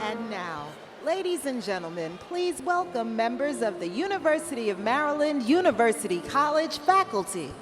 And now, ladies and gentlemen, please welcome members of the University of Maryland University College faculty.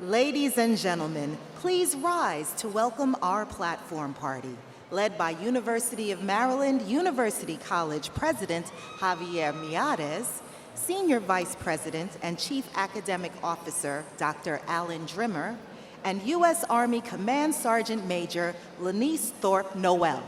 Ladies and gentlemen, please rise to welcome our platform party, led by University of Maryland University College President Javier Miades, Senior Vice President and Chief Academic Officer Dr. Alan Drimmer, and U.S. Army Command Sergeant Major Lanice Thorpe Noel.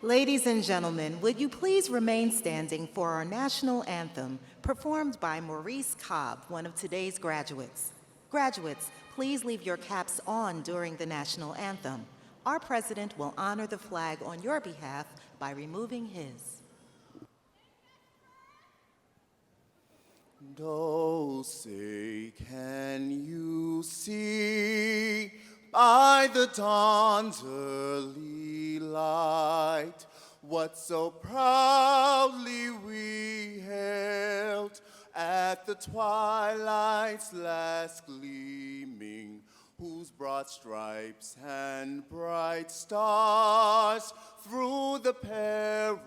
Ladies and gentlemen, would you please remain standing for our national anthem, performed by Maurice Cobb, one of today's graduates. Graduates, please leave your caps on during the national anthem. Our president will honor the flag on your behalf by removing his. Oh, say, can you see by the dawn's early light what so proudly we hailed at the twilight's last gleaming, whose broad stripes and bright stars through the perilous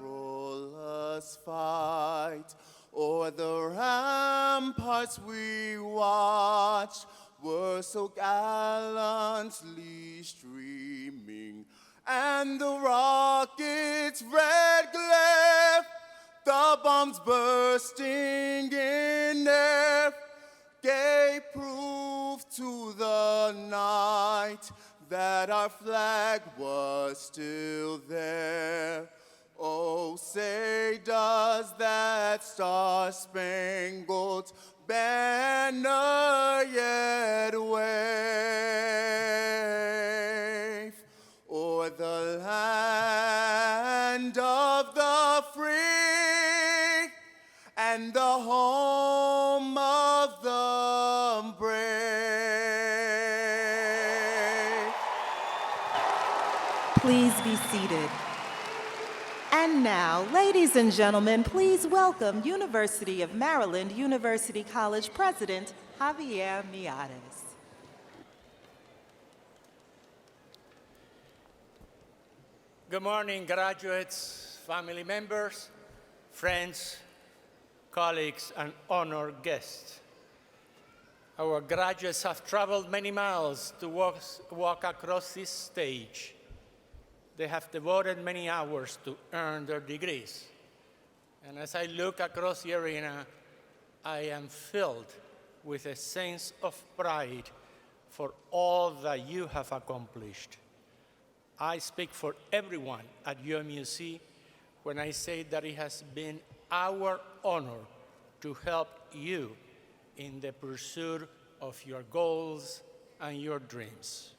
fight o'er the ramparts we watched were so gallantly streaming, and the rocket's red glare, the bombs bursting in air, gave proof to the night that our flag was still there. Oh, say, does that star-spangled banner yet wave o'er the land of the free and the home of the brave? Please be seated. And now, ladies and gentlemen, please welcome University of Maryland University College President Javier Miades. Good morning, graduates, family members, friends, colleagues, and honored guests. Our graduates have traveled many miles to walk across this stage. They have devoted many hours to earn their degrees. And as I look across the arena, I am filled with a sense of pride for all that you have accomplished. I speak for everyone at UMUC when I say that it has been our honor to help you in the pursuit of your goals and your dreams.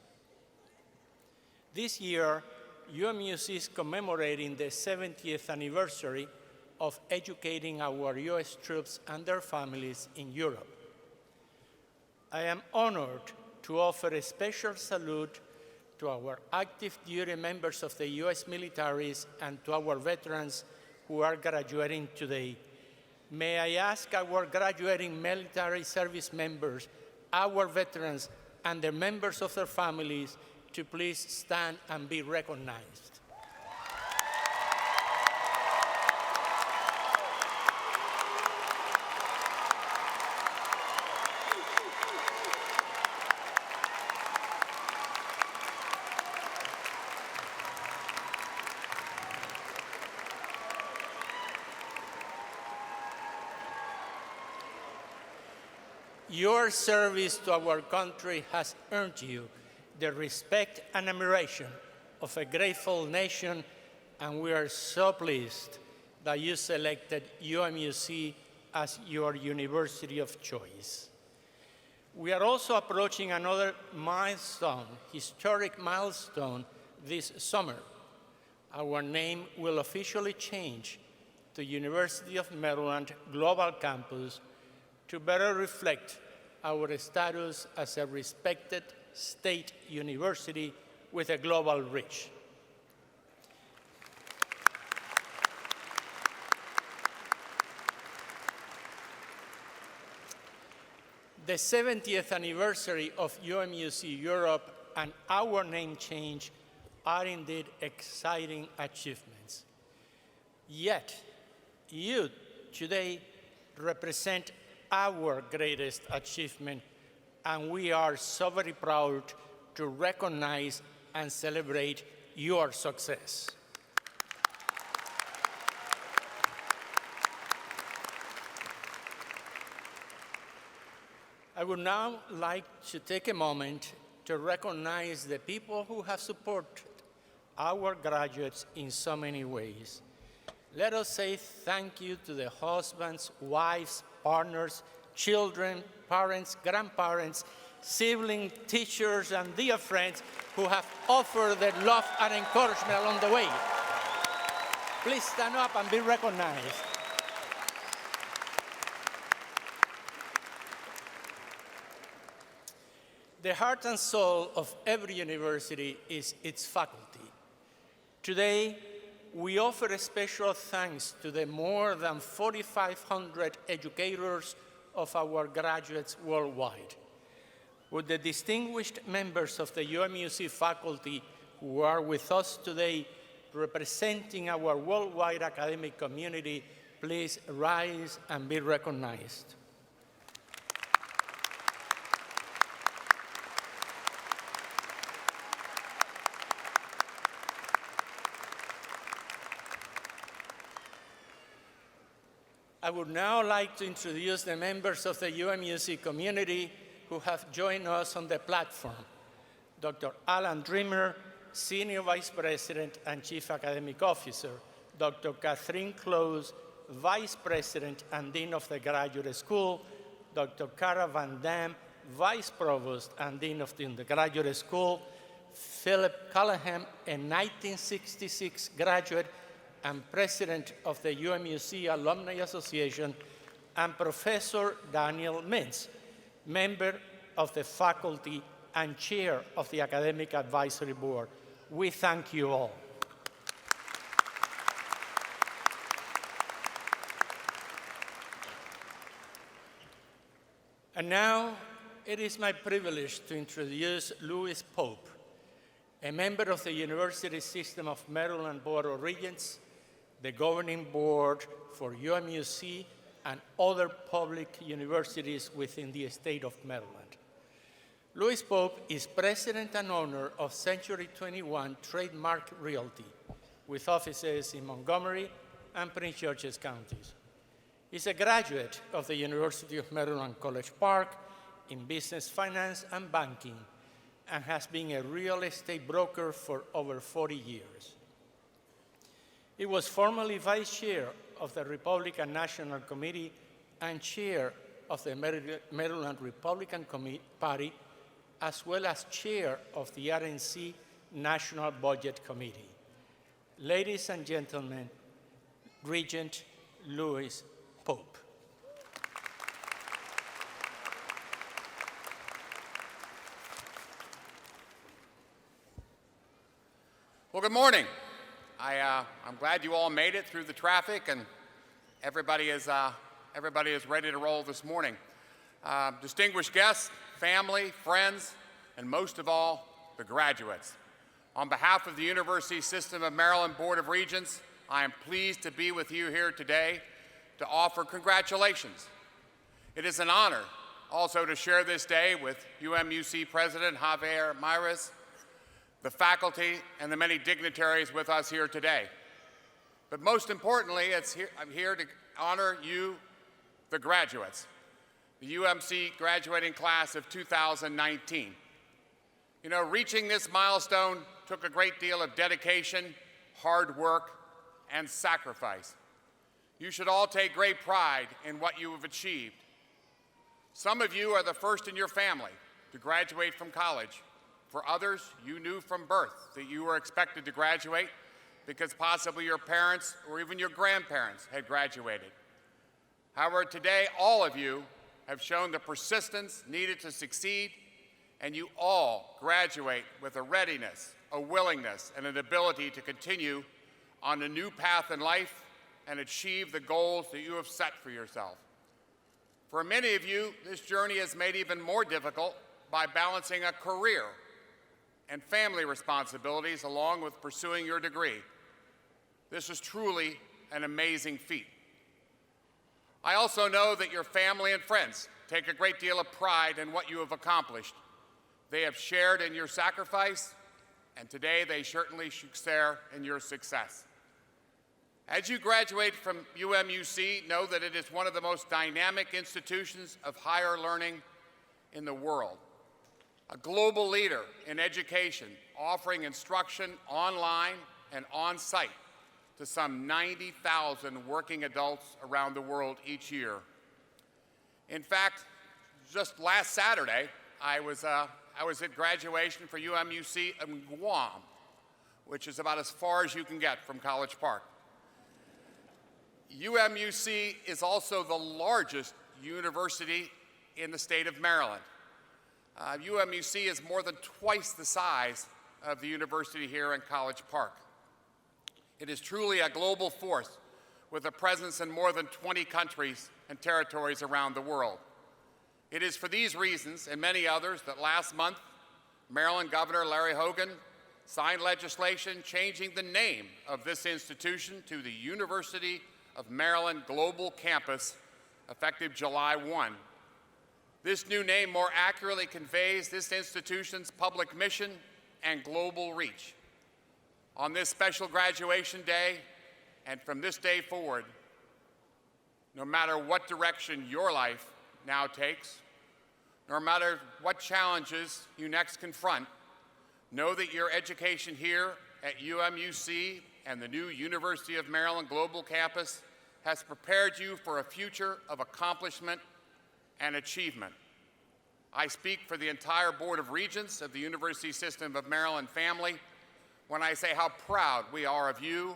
This year, UMUC is commemorating the 70th anniversary of educating our U.S. troops and their families in Europe. I am honored to offer a special salute to our active duty members of the U.S. militaries and to our veterans who are graduating today. May I ask our graduating military service members, our veterans, and the members of their families to please stand and be recognized. Your service to our country has earned you the respect and admiration of a grateful nation, and we are so pleased that you selected UMUC as your university of choice. We are also approaching another milestone, historic milestone this summer. Our name will officially change to University of Maryland Global Campus to better reflect our status as a respected state university with a global reach. The 70th anniversary of UMUC Europe and our name change are indeed exciting achievements. Yet, you today represent our greatest achievement, and we are so very proud to recognize and celebrate your success. I would now like to take a moment to recognize the people who have supported our graduates in so many ways. Let us say thank you to the husbands, wives, partners, children, parents, grandparents, siblings, teachers, and dear friends who have offered their love and encouragement along the way. Please stand up and be recognized. The heart and soul of every university is its faculty. Today, we offer a special thanks to the more than 4,500 educators of our graduates worldwide. Would the distinguished members of the UMUC faculty who are with us today representing our worldwide academic community please rise and be recognized. I would now like to introduce the members of the UMUC community who have joined us on the platform. Dr. Alan Dreamer, Senior Vice President and Chief Academic Officer. Dr. Catherine Close, Vice President and Dean of the Graduate School. Dr. Cara Van Dam, Vice Provost and Dean of the Undergraduate School. Philip Callahan, a 1966 graduate and President of the UMUC Alumni Association, and Professor Daniel Mintz, member of the faculty and chair of the Academic Advisory Board. We thank you all. And now, it is my privilege to introduce Louis Pope, a member of the University System of Maryland Board of Regents, the governing board for UMUC and other public universities within the state of Maryland. Louis Pope is president and owner of Century 21 Trademark Realty, with offices in Montgomery and Prince George's counties. He's a graduate of the University of Maryland College Park in business finance and banking, and has been a real estate broker for over 40 years. He was formerly vice chair of the Republican National Committee and chair of the Maryland Republican Party, as well as chair of the RNC National Budget Committee. Ladies and gentlemen, Regent Louis Pope. Well, good morning. I'm glad you all made it through the traffic, and everybody is ready to roll this morning. Distinguished guests, family, friends, and most of all, the graduates. On behalf of the University System of Maryland Board of Regents, I am pleased to be with you here today to offer congratulations. It is an honor also to share this day with UMUC President Javier Mares, the faculty, and the many dignitaries with us here today. But most importantly, I'm here to honor you, the graduates, the UMC graduating class of 2019. You know, reaching this milestone took a great deal of dedication, hard work, and sacrifice. You should all take great pride in what you have achieved. Some of you are the first in your family to graduate from college. For others, you knew from birth that you were expected to graduate because possibly your parents or even your grandparents had graduated. However, today, all of you have shown the persistence needed to succeed, and you all graduate with a readiness, a willingness, and an ability to continue on a new path in life and achieve the goals that you have set for yourself. For many of you, this journey is made even more difficult by balancing a career and family responsibilities along with pursuing your degree. This is truly an amazing feat. I also know that your family and friends take a great deal of pride in what you have accomplished. They have shared in your sacrifice, and today they certainly share in your success. As you graduate from UMUC, know that it is one of the most dynamic institutions of higher learning in the world. A global leader in education, offering instruction online and on-site to some 90,000 working adults around the world each year. In fact, just last Saturday, I was at graduation for UMUC in Guam, which is about as far as you can get from College Park. UMUC is also the largest university in the state of Maryland. UMUC is more than twice the size of the university here in College Park. It is truly a global force with a presence in more than 20 countries and territories around the world. It is for these reasons and many others that last month, Maryland Governor Larry Hogan signed legislation changing the name of this institution to the University of Maryland Global Campus, effective July 1. This new name more accurately conveys this institution's public mission and global reach. On this special graduation day, and from this day forward, no matter what direction your life now takes, no matter what challenges you next confront, know that your education here at UMUC and the new University of Maryland Global Campus has prepared you for a future of accomplishment and achievement. I speak for the entire Board of Regents of the University System of Maryland family when I say how proud we are of you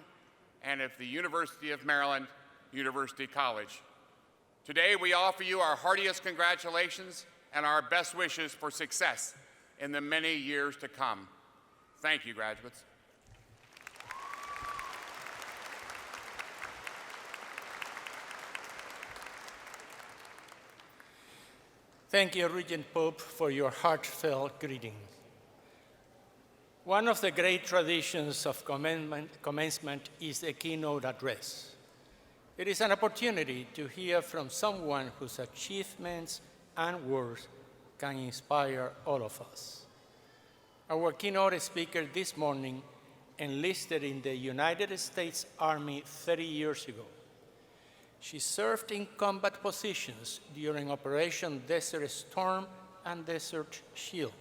and of the University of Maryland University College. Today, we offer you our heartiest congratulations and our best wishes for success in the many years to come. Thank you, graduates. Thank you, Regent Pope, for your heartfelt greeting. One of the great traditions of commencement is the keynote address. It is an opportunity to hear from someone whose achievements and words can inspire all of us. Our keynote speaker this morning enlisted in the United States Army 30 years ago. She served in combat positions during Operation Desert Storm and Desert Shield,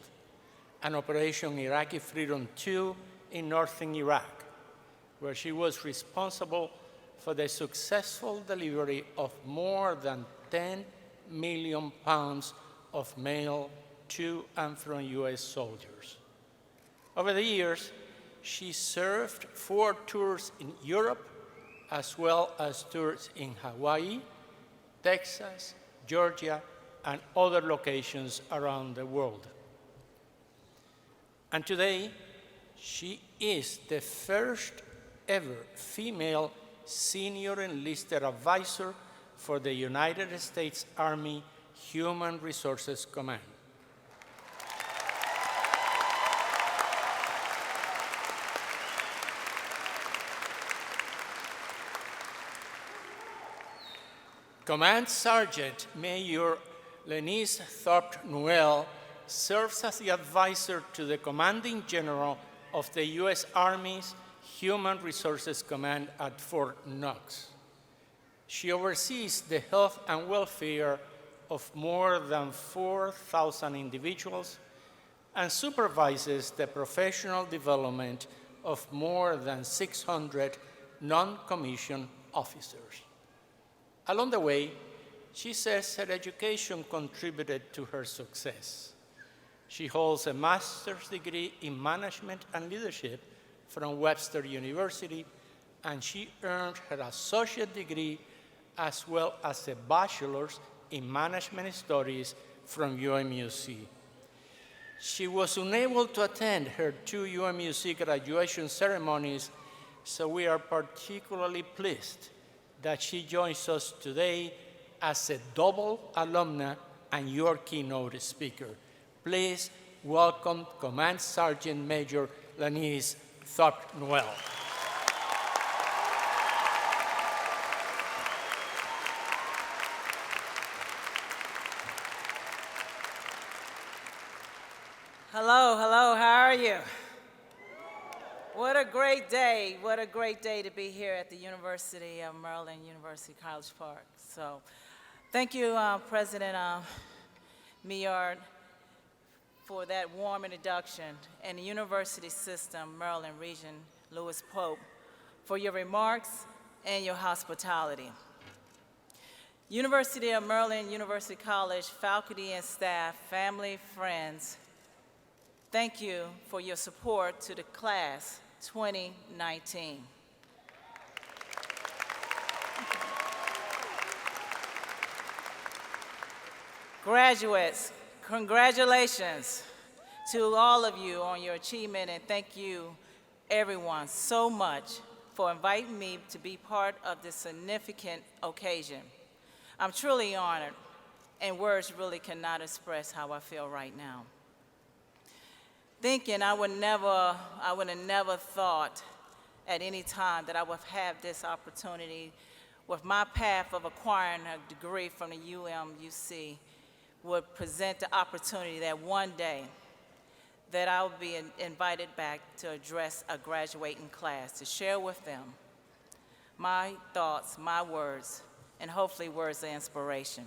and Operation Iraqi Freedom II in northern Iraq, where she was responsible for the successful delivery of more than 10 million pounds of mail to and from U.S. soldiers. Over the years, she served 4 tours in Europe, as well as tours in Hawaii, Texas, Georgia, and other locations around the world. And today, she is the first ever female senior enlisted advisor for the United States Army Human Resources Command. Command Sergeant Major Lenise Thorpe-Noel serves as the advisor to the Commanding General of the U.S. Army's Human Resources Command at Fort Knox. She oversees the health and welfare of more than 4,000 individuals and supervises the professional development of more than 600 non-commissioned officers. Along the way, she says her education contributed to her success. She holds a master's degree in management and leadership from Webster University, and she earned her associate degree as well as a bachelor's in management studies from UMUC. She was unable to attend her 2 UMUC graduation ceremonies, so we are particularly pleased that she joins us today as a double alumna and your keynote speaker. Please welcome Command Sergeant Major Lenise Thorpe-Noel. Hello, hello, how are you? What a great day to be here at the University of Maryland, University College Park. So thank you, President Millard, for that warm introduction, and the University System, Maryland Region, Lewis Pope, for your remarks and your hospitality. University of Maryland University College, faculty and staff, family, friends, thank you for your support to the class 2019. Graduates, congratulations to all of you on your achievement, and thank you, everyone, so much for inviting me to be part of this significant occasion. I'm truly honored, and words really cannot express how I feel right now. Thinking I would have never thought at any time that I would have this opportunity with my path of acquiring a degree from the UMUC would present the opportunity that one day that I would be invited back to address a graduating class, to share with them my thoughts, my words, and hopefully words of inspiration.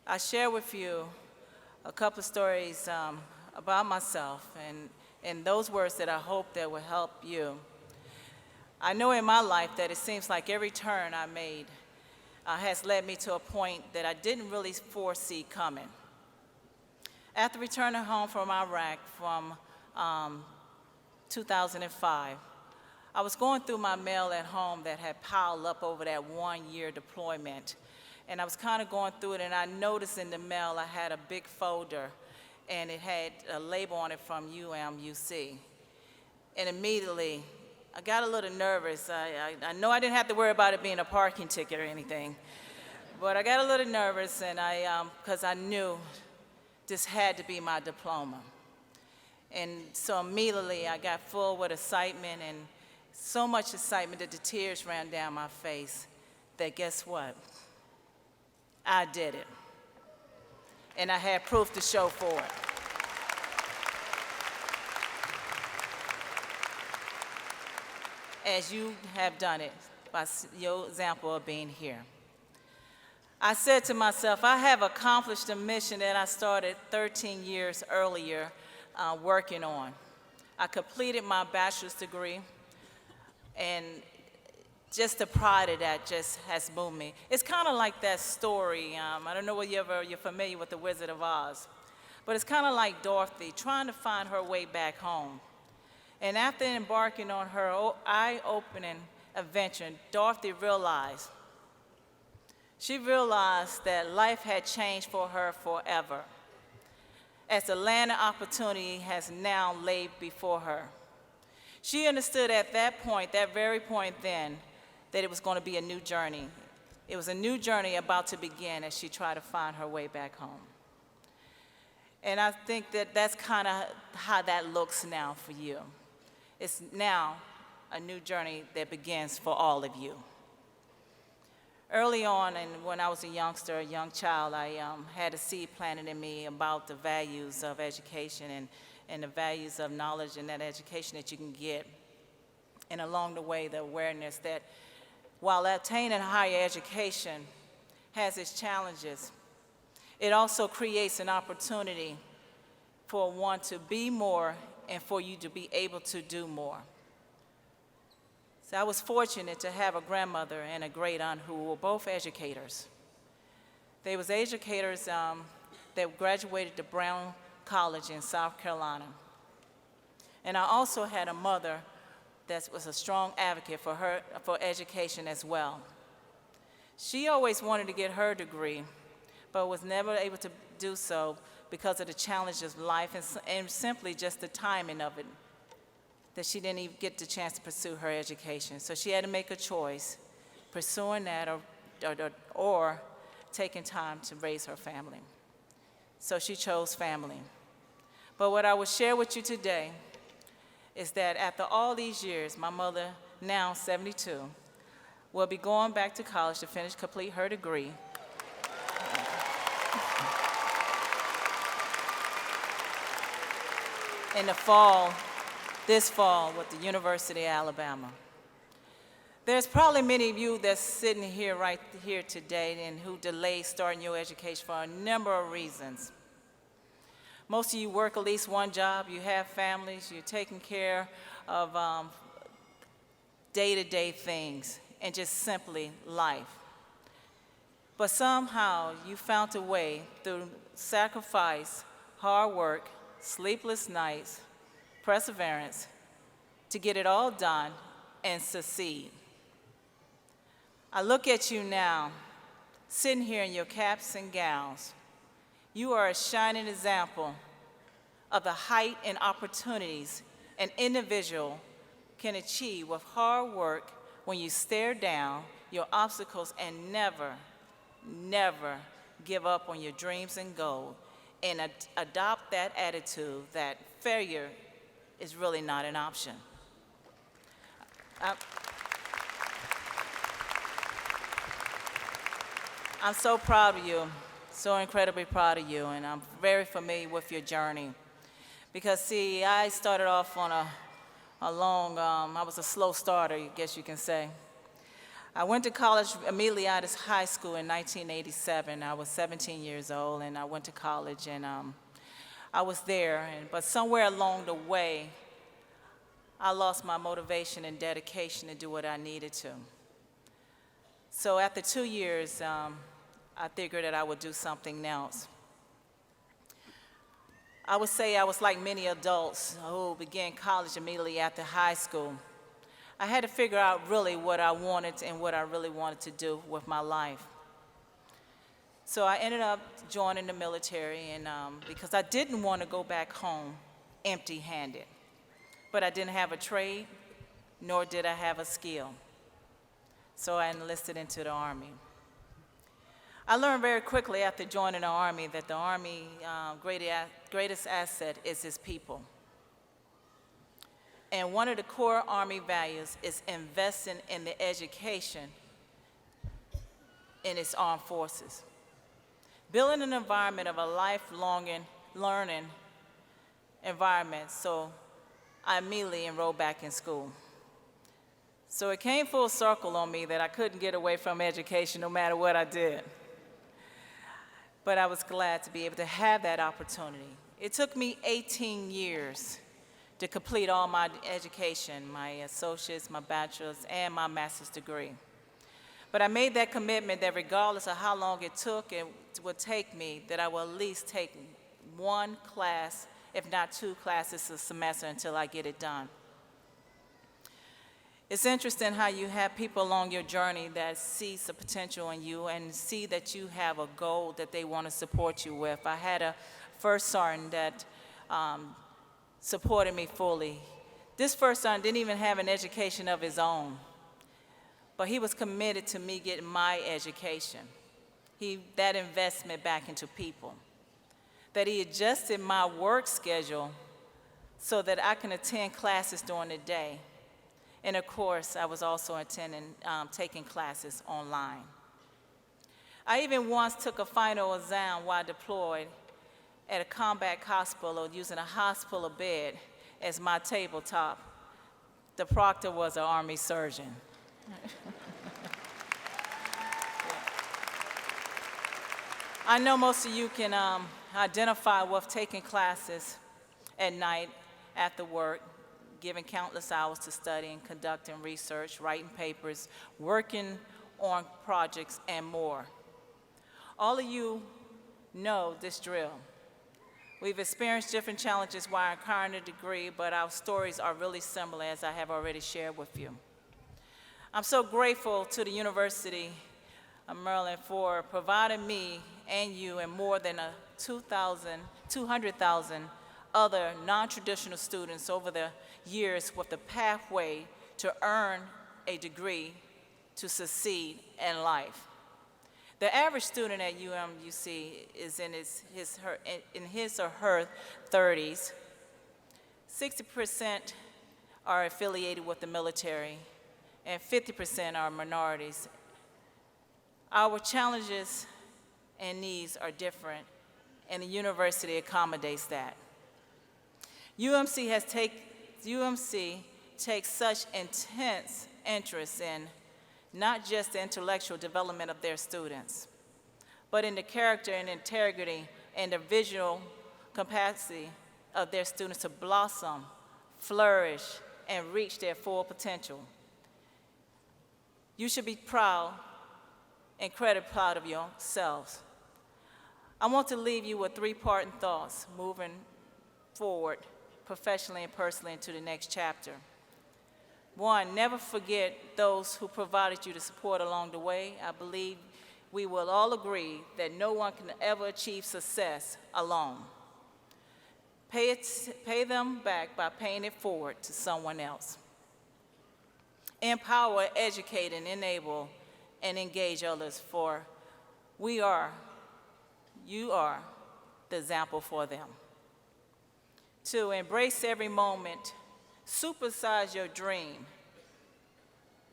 I share with you a couple of stories about myself and those words that I hope that will help you. I know in my life that it seems like every turn I made has led me to a point that I didn't really foresee coming. After returning home from Iraq from 2005, I was going through my mail at home that had piled up over that 1-year deployment. And I was kind of going through it, and I noticed in the mail I had a big folder, and it had a label on it from UMUC. And immediately, I got a little nervous. I know I didn't have to worry about it being a parking ticket or anything, but I got a little nervous, and because I knew this had to be my diploma. And so immediately I got full with excitement, and so much excitement that the tears ran down my face that guess what? I did it. And I had proof to show for it. As you have done it by your example of being here. I said to myself, I have accomplished a mission that I started 13 years earlier working on. I completed my bachelor's degree, and just the pride of that just has moved me. It's kind of like that story. I don't know whether you're familiar with The Wizard of Oz, but it's kind of like Dorothy trying to find her way back home. And after embarking on her eye-opening adventure, Dorothy realized that life had changed for her forever, as the land of opportunity has now laid before her. She understood at that point, that very point then, that it was going to be a new journey. It was a new journey about to begin as she tried to find her way back home. And I think that that's kind of how that looks now for you. It's now a new journey that begins for all of you. Early on, and when I was a youngster, a young child, I had a seed planted in me about the values of education and the values of knowledge and that education that you can get. And along the way, the awareness that while attaining higher education has its challenges, it also creates an opportunity for one to be more and for you to be able to do more. So I was fortunate to have a grandmother and a great aunt who were both educators. They was educators that graduated to Brown College in South Carolina. And I also had a mother that was a strong advocate for education as well. She always wanted to get her degree, but was never able to do so because of the challenges of life and simply just the timing of it, that she didn't even get the chance to pursue her education. So she had to make a choice, pursuing that or taking time to raise her family. So she chose family. But what I will share with you today is that after all these years, my mother, now 72, will be going back to college to complete her degree. In the fall, this fall, with the University of Alabama. There's probably many of you that's sitting here right here today and who delayed starting your education for a number of reasons. Most of you work at least one job, you have families, you're taking care of day-to-day things and just simply life. But somehow you found a way through sacrifice, hard work, sleepless nights, perseverance, to get it all done and succeed. I look at you now, sitting here in your caps and gowns. You are a shining example of the height and opportunities an individual can achieve with hard work when you stare down your obstacles and never, never give up on your dreams and goals, and adopt that attitude that failure is really not an option. I'm so proud of you, so incredibly proud of you, and I'm very familiar with your journey. Because see, I started off on a long, I was a slow starter, I guess you can say. I went to college immediately out of high school in 1987. I was 17 years old, and I went to college, and I was there, but somewhere along the way, I lost my motivation and dedication to do what I needed to. So after 2 years, I figured that I would do something else. I would say I was like many adults who began college immediately after high school. I had to figure out really what I wanted and what I really wanted to do with my life. So I ended up joining the military, and because I didn't want to go back home empty-handed. But I didn't have a trade, nor did I have a skill. So I enlisted into the Army. I learned very quickly after joining the Army that the Army greatest asset is its people. And one of the core Army values is investing in the education in its armed forces. Building an environment of a lifelong learning environment, so I immediately enrolled back in school. So it came full circle on me that I couldn't get away from education no matter what I did. But I was glad to be able to have that opportunity. It took me 18 years to complete all my education, my associate's, my bachelor's, and my master's degree. But I made that commitment that regardless of how long it took, it would take me, that I will at least take one class, if not 2 classes a semester until I get it done. It's interesting how you have people along your journey that see the potential in you and see that you have a goal that they want to support you with. I had a first sergeant that supported me fully. This first sergeant didn't even have an education of his own, but he was committed to me getting my education. That investment back into people. That he adjusted my work schedule so that I can attend classes during the day. And of course, I was also taking classes online. I even once took a final exam while deployed at a combat hospital using a hospital bed as my tabletop. The proctor was an Army surgeon. I know most of you can identify with taking classes at night after work, giving countless hours to studying, conducting research, writing papers, working on projects, and more. All of you know this drill. We've experienced different challenges while acquiring a degree, but our stories are really similar, as I have already shared with you. I'm so grateful to the University of Maryland for providing me and you and more than 200,000 other non-traditional students over the years with the pathway to earn a degree to succeed in life. The average student at UMUC is in his or her 30s. 60% are affiliated with the military, and 50% are minorities. Our challenges and needs are different, and the university accommodates that. UMC takes such intense interest in not just the intellectual development of their students, but in the character and integrity and the visual capacity of their students to blossom, flourish, and reach their full potential. You should be proud, incredibly proud of yourselves. I want to leave you with 3 parting thoughts moving forward professionally and personally into the next chapter. 1, never forget those who provided you the support along the way. I believe we will all agree that no one can ever achieve success alone. Pay them back by paying it forward to someone else. Empower, educate, and enable, and engage others, for you are the example for them. 2, embrace every moment. Supersize your dream.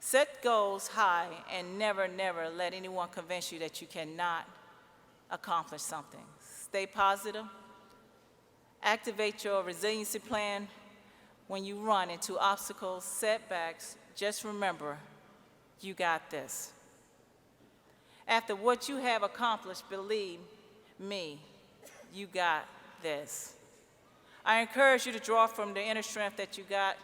Set goals high and never, never let anyone convince you that you cannot accomplish something. Stay positive. Activate your resiliency plan when you run into obstacles, setbacks. Just remember, you got this. After what you have accomplished, believe me, you got this. I encourage you to draw from the inner strength that you got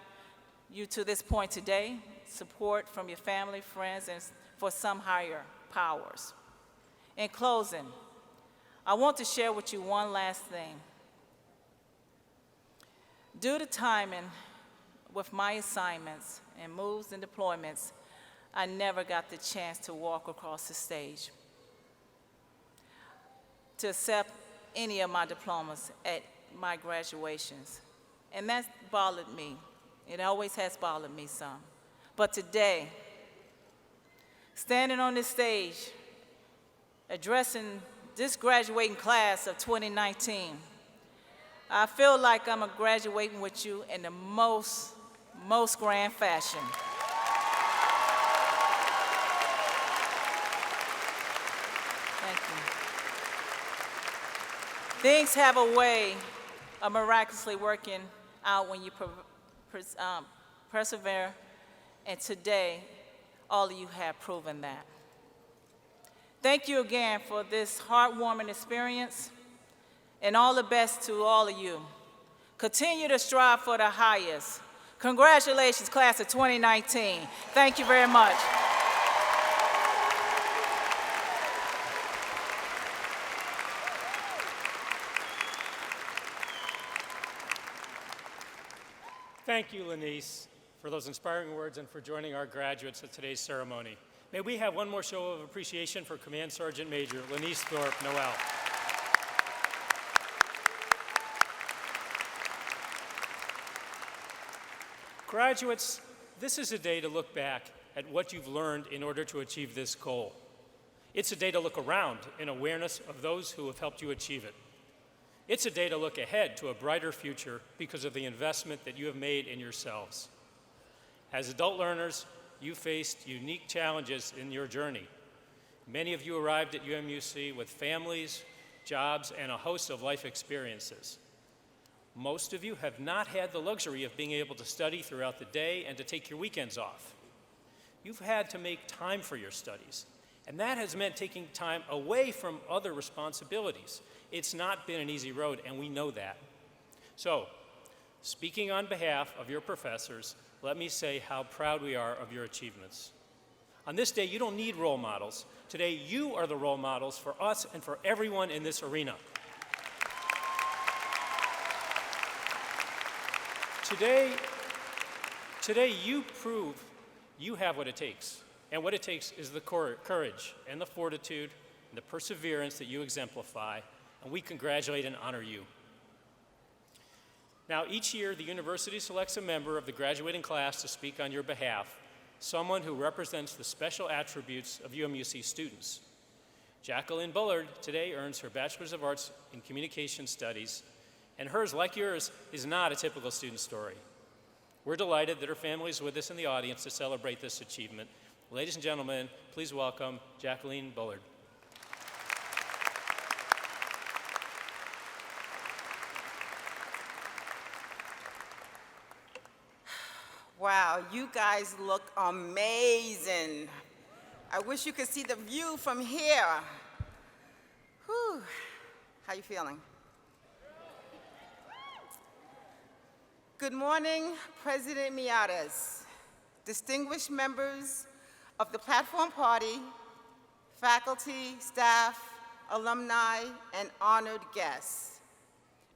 you to this point today, support from your family, friends, and for some higher powers. In closing, I want to share with you one last thing. Due to timing with my assignments and moves and deployments, I never got the chance to walk across the stage to accept any of my diplomas at my graduations. And that bothered me. It always has bothered me some. But today, standing on this stage, addressing this graduating class of 2019, I feel like I'm graduating with you in the most grand fashion. Thank you. Things have a way of miraculously working out when you persevere, and today, all of you have proven that. Thank you again for this heartwarming experience, and all the best to all of you. Continue to strive for the highest. Congratulations, class of 2019. Thank you very much. Thank you, Lanice, for those inspiring words and for joining our graduates at today's ceremony. May we have one more show of appreciation for Command Sergeant Major Lanice Thorpe Noel. Graduates, this is a day to look back at what you've learned in order to achieve this goal. It's a day to look around in awareness of those who have helped you achieve it. It's a day to look ahead to a brighter future because of the investment that you have made in yourselves. As adult learners, you faced unique challenges in your journey. Many of you arrived at UMUC with families, jobs, and a host of life experiences. Most of you have not had the luxury of being able to study throughout the day and to take your weekends off. You've had to make time for your studies, and that has meant taking time away from other responsibilities. It's not been an easy road, and we know that. So, speaking on behalf of your professors, let me say how proud we are of your achievements. On this day, you don't need role models. Today, you are the role models for us and for everyone in this arena. Today, you prove you have what it takes. And what it takes is the courage and the fortitude and the perseverance that you exemplify, and we congratulate and honor you. Now, each year, the university selects a member of the graduating class to speak on your behalf, someone who represents the special attributes of UMUC students. Jacqueline Bullard today earns her Bachelor's of Arts in Communication Studies, and hers, like yours, is not a typical student story. We're delighted that her family is with us in the audience to celebrate this achievement. Ladies and gentlemen, please welcome Jacqueline Bullard. Wow, you guys look amazing. I wish you could see the view from here. Whew. How you feeling? Good morning, President Miatas, distinguished members of the Platform Party, faculty, staff, alumni, and honored guests.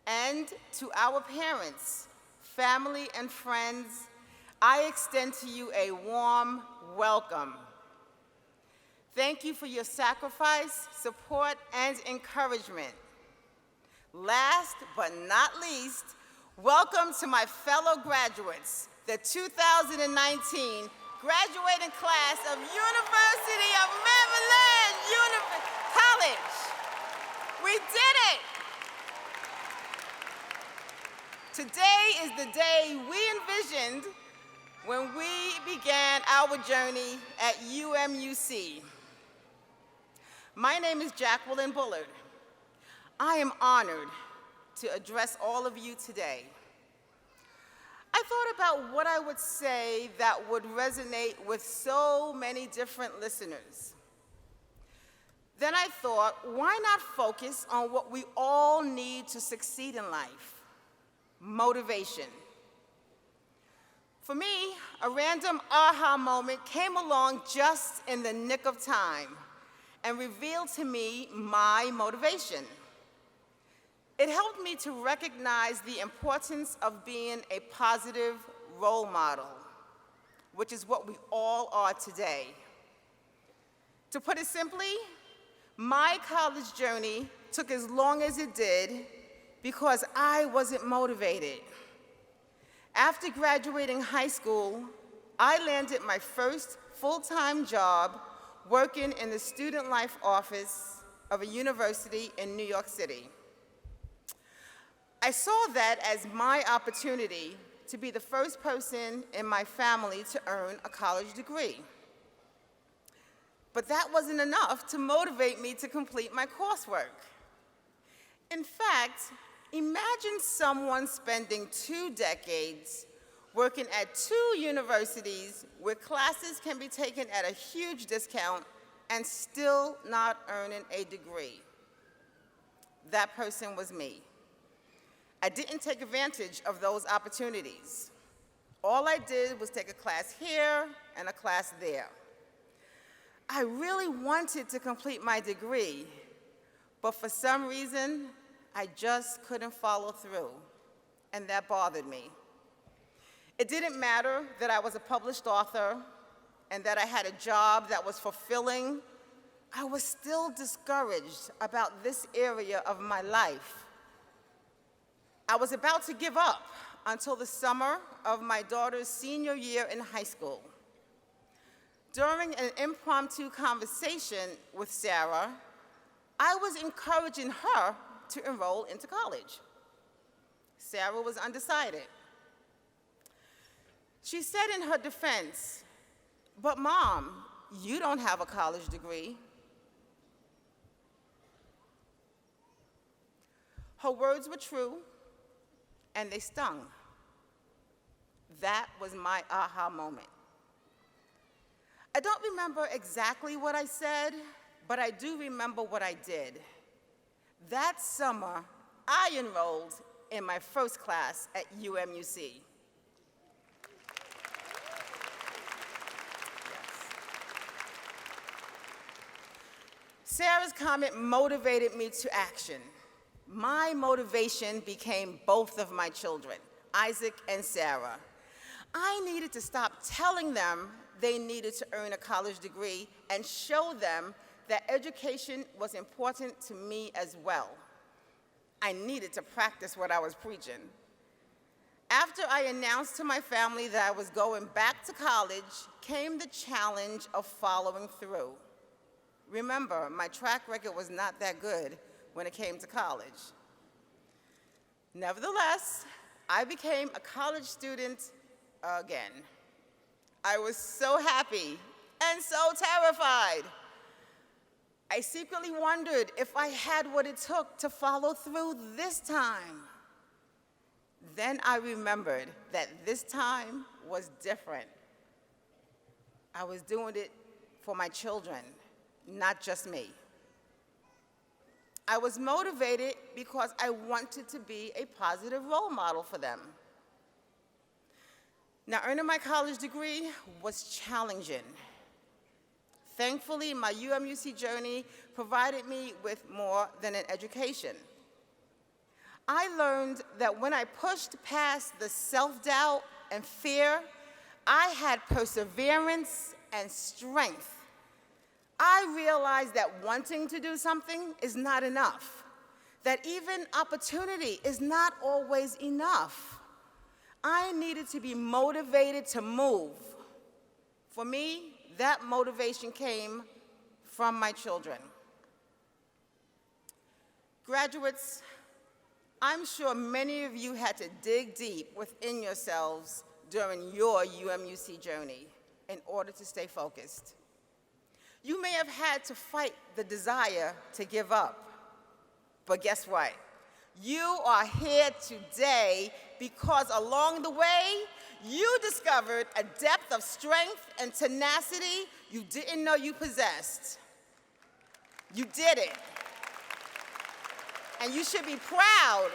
And to our parents, family, and friends, I extend to you a warm welcome. Thank you for your sacrifice, support, and encouragement. Last but not least, welcome to my fellow graduates, the 2019 graduating class of University of Maryland College. We did it! Today is the day we envisioned when we began our journey at UMUC. My name is Jacqueline Bullard. I am honored to address all of you today. I thought about what I would say that would resonate with so many different listeners. Then I thought, why not focus on what we all need to succeed in life? Motivation. For me, a random aha moment came along just in the nick of time and revealed to me my motivation. It helped me to recognize the importance of being a positive role model, which is what we all are today. To put it simply, my college journey took as long as it did because I wasn't motivated. After graduating high school, I landed my first full-time job working in the student life office of a university in New York City. I saw that as my opportunity to be the first person in my family to earn a college degree. But that wasn't enough to motivate me to complete my coursework. In fact, imagine someone spending 2 decades working at 2 universities where classes can be taken at a huge discount and still not earning a degree. That person was me. I didn't take advantage of those opportunities. All I did was take a class here and a class there. I really wanted to complete my degree, but for some reason, I just couldn't follow through, and that bothered me. It didn't matter that I was a published author and that I had a job that was fulfilling. I was still discouraged about this area of my life. I was about to give up until the summer of my daughter's senior year in high school. During an impromptu conversation with Sarah, I was encouraging her to enroll into college. Sarah was undecided. She said in her defense, "But Mom, you don't have a college degree." Her words were true, and they stung. That was my aha moment. I don't remember exactly what I said, but I do remember what I did. That summer, I enrolled in my first class at UMUC. Sarah's comment motivated me to action. My motivation became both of my children, Isaac and Sarah. I needed to stop telling them they needed to earn a college degree and show them that education was important to me as well. I needed to practice what I was preaching. After I announced to my family that I was going back to college, came the challenge of following through. Remember, my track record was not that good when it came to college. Nevertheless, I became a college student again. I was so happy and so terrified. I secretly wondered if I had what it took to follow through this time. Then I remembered that this time was different. I was doing it for my children, not just me. I was motivated because I wanted to be a positive role model for them. Now, earning my college degree was challenging. Thankfully, my UMUC journey provided me with more than an education. I learned that when I pushed past the self-doubt and fear, I had perseverance and strength. I realized that wanting to do something is not enough, that even opportunity is not always enough. I needed to be motivated to move. For me, that motivation came from my children. Graduates, I'm sure many of you had to dig deep within yourselves during your UMUC journey in order to stay focused. You may have had to fight the desire to give up, but guess what? You are here today because along the way, you discovered a depth of strength and tenacity you didn't know you possessed. You did it. And you should be proud.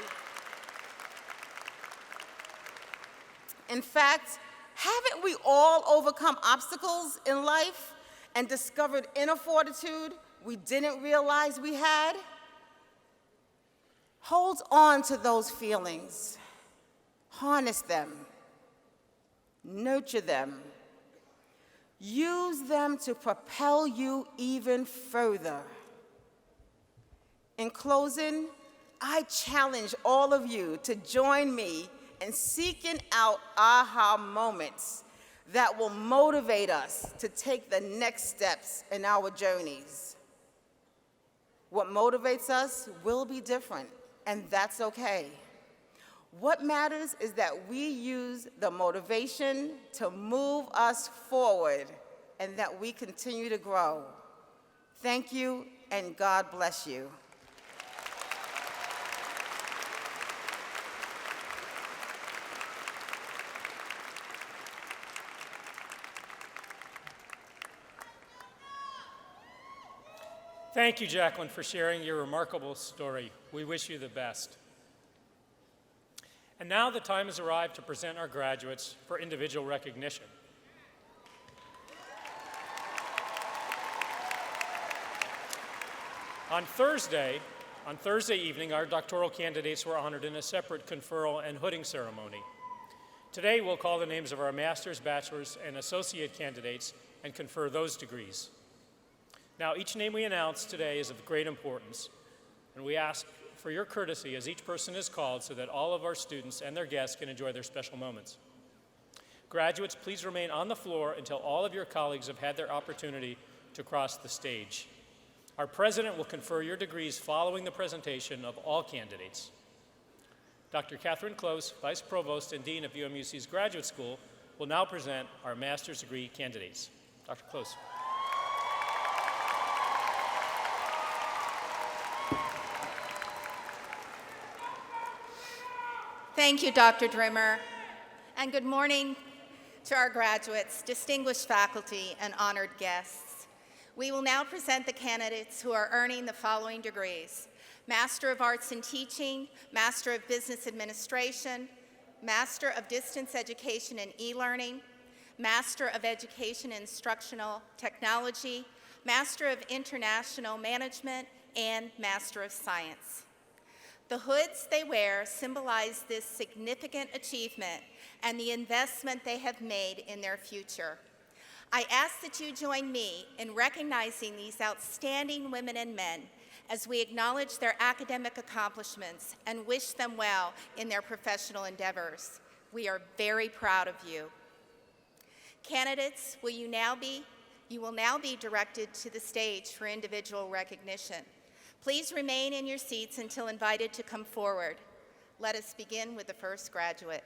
In fact, haven't we all overcome obstacles in life and discovered inner fortitude we didn't realize we had? Hold on to those feelings. Harness them. Nurture them. Use them to propel you even further. In closing, I challenge all of you to join me in seeking out aha moments that will motivate us to take the next steps in our journeys. What motivates us will be different, and that's okay. What matters is that we use the motivation to move us forward and that we continue to grow. Thank you, and God bless you. Thank you, Jacqueline, for sharing your remarkable story. We wish you the best. And now the time has arrived to present our graduates for individual recognition. On Thursday evening, our doctoral candidates were honored in a separate conferral and hooding ceremony. Today, we'll call the names of our master's, bachelor's, and associate candidates and confer those degrees. Now, each name we announce today is of great importance, and we ask for your courtesy as each person is called so that all of our students and their guests can enjoy their special moments. Graduates, please remain on the floor until all of your colleagues have had their opportunity to cross the stage. Our president will confer your degrees following the presentation of all candidates. Dr. Catherine Close, Vice Provost and Dean of UMUC's Graduate School, will now present our master's degree candidates. Dr. Close. Thank you, Dr. Drimmer, and good morning to our graduates, distinguished faculty, and honored guests. We will now present the candidates who are earning the following degrees: Master of Arts in Teaching, Master of Business Administration, Master of Distance Education and E-Learning, Master of Education Instructional Technology, Master of International Management, and Master of Science. The hoods they wear symbolize this significant achievement and the investment they have made in their future. I ask that you join me in recognizing these outstanding women and men as we acknowledge their academic accomplishments and wish them well in their professional endeavors. We are very proud of you. Candidates, you will now be directed to the stage for individual recognition. Please remain in your seats until invited to come forward. Let us begin with the first graduate.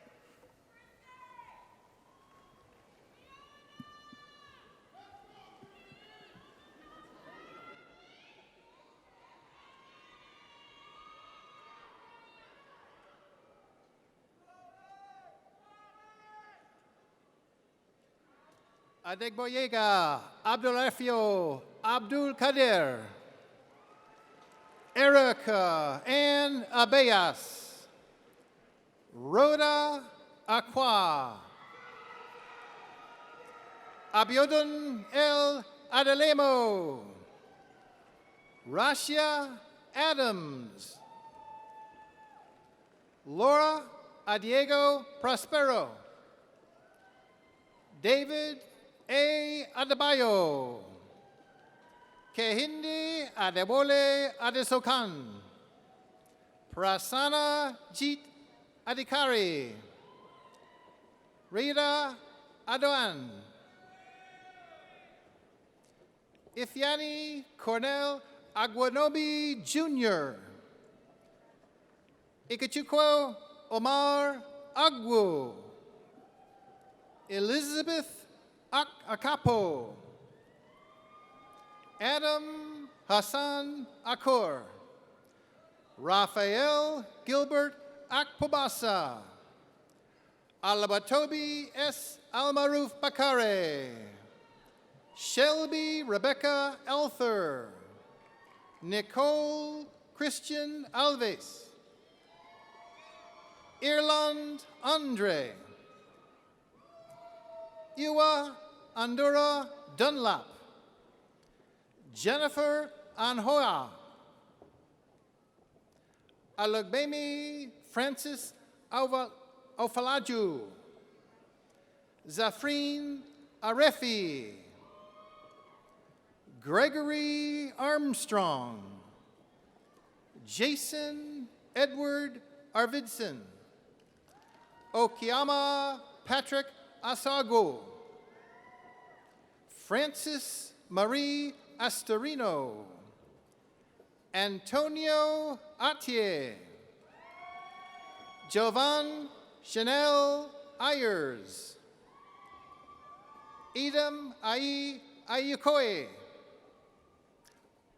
Adegboyega, Abdulrafio, Abdul Kadir, Erica Ann Abeas, Rhoda Aqua, Abiodun L. Adelemo. Rasia Adams. Laura Adiego Prospero. David A. Adebayo. Kehinde Adebole Adesokan. Prasanna Jeet Adhikari. Rita Adoan. Ifyani Cornell Aguanobi Jr. Ikechukwu Omar Agwu. Elizabeth Akapo. Adam Hassan Akur. Raphael Gilbert Akpobasa. Alabatobi S. Almaroof Bakare. Shelby Rebecca Elther. Nicole Christian Alves. Irland Andre. Iwa Andura Dunlap. Jennifer Anhoa. Alagbemi Francis Ofalaju. Zafreen Arefi. Gregory Armstrong. Jason Edward Arvidson. Okiama Patrick Asago. Francis Marie Astorino. Antonio Atier. Jovan Chanel Ayers. Edom Ai Ayukoe.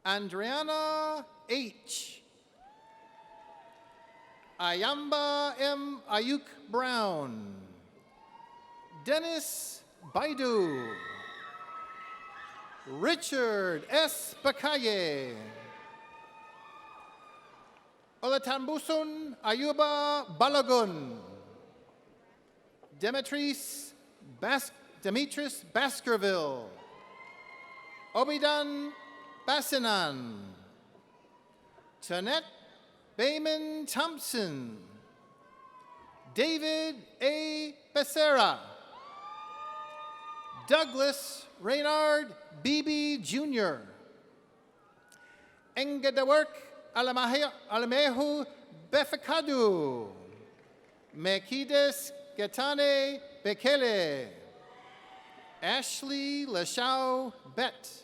Andriana H. Ayamba M. Ayuk Brown. Dennis Baidu. Richard S. Bakaye. Olatambusun Ayuba Balagun. Demetris Baskerville. Obidan Basinan. Tonette Bayman Thompson. David A. Becerra. Douglas Reynard Beebe Jr. Engedewerk Alamehu Befekadu. Mekides Getane Bekele. Ashley Lashau Bet.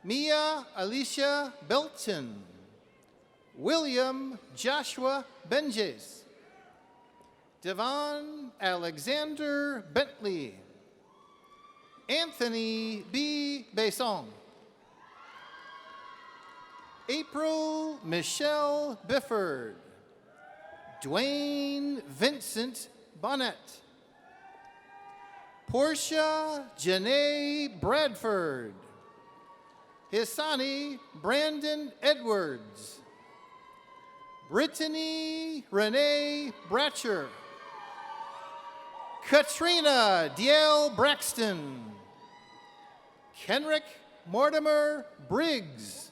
Mia Alicia Belton. William Joshua Benjes. Devon Alexander Bentley. Anthony B. Besson. April Michelle Bifford. Dwayne Vincent Bonnet. Portia Janae Bradford. Hisani Brandon Edwards. Brittany Renee Bratcher. Katrina Diel Braxton. Kenrick Mortimer Briggs.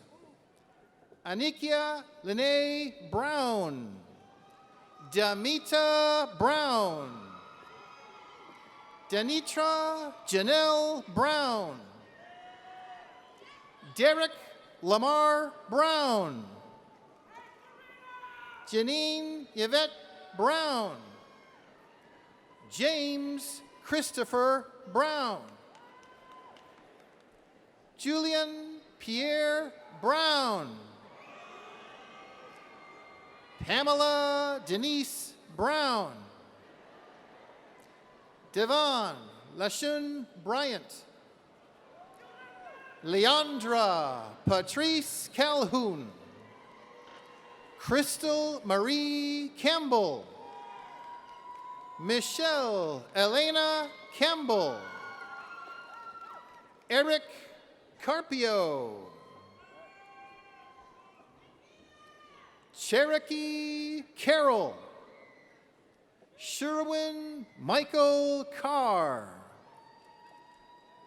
Anikia Lene Brown. Damita Brown. Danitra Janelle Brown. Derek Lamar Brown. Janine Yvette Brown. James Christopher Brown. Julian Pierre Brown. Pamela Denise Brown. Devon Lashun Bryant. Leandra Patrice Calhoun. Crystal Marie Campbell. Michelle Elena Campbell. Eric Carpio. Cherokee Carroll. Sherwin Michael Carr.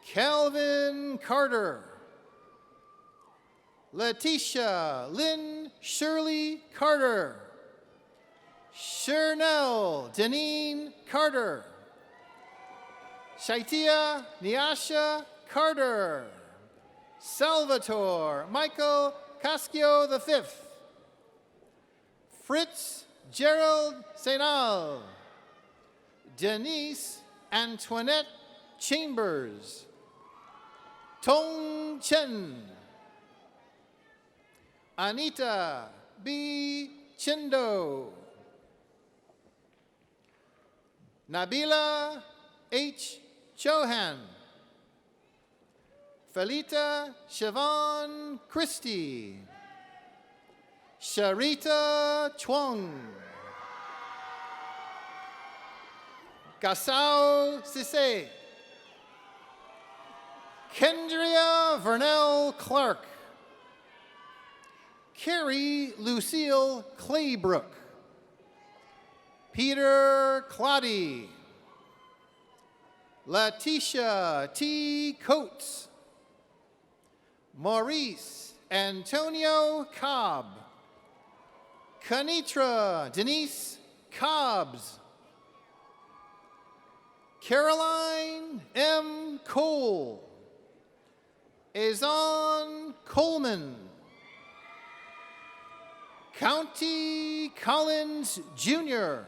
Calvin Carter. Letitia Lynn Shirley Carter. Chernell Deneen Carter. Shaitia Nyasha Carter. Salvatore Michael Cascio V. Fritz Gerald Senal. Denise Antoinette Chambers. Tong Chen. Anita B. Chindo. Nabila H. Chohan. Felita Siobhan Christie. Sharita Chuang. Gasao Sisse. Kendria Vernell Clark. Carrie Lucille Claybrook. Peter Claudy. Letitia T. Coates. Maurice Antonio Cobb. Kanitra Denise Cobbs. Caroline M. Cole. Azon Coleman. County Collins Jr.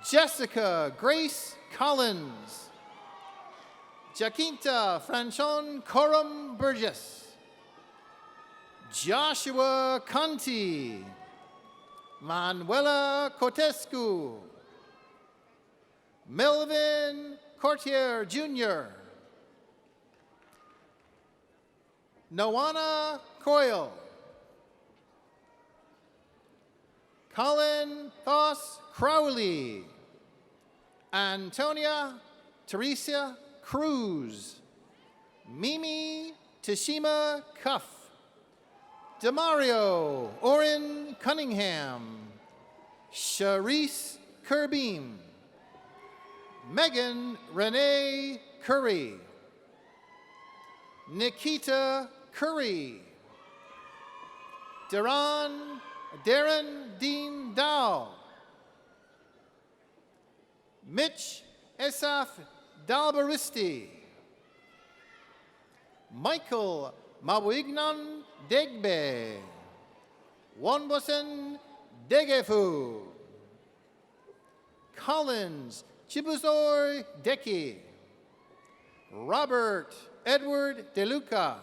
Jessica Grace Collins. Jacinta Franchon Coram Burgess. Joshua Conti. Manuela Cotescu. Melvin Courtier Jr. Noana Coyle. Colin Thos Crowley. Antonia Teresa Cruz. Mimi Tashima Cuff. Demario Oren Cunningham. Sharice Kerbeam. Megan Renee Curry. Nikita Curry. Darren Dean Dow. Mitch Esaf Dalbaristi. Michael Mawignan Degbe. Wonbosen Degefu. Collins Chibuzor Deki. Robert Edward DeLuca.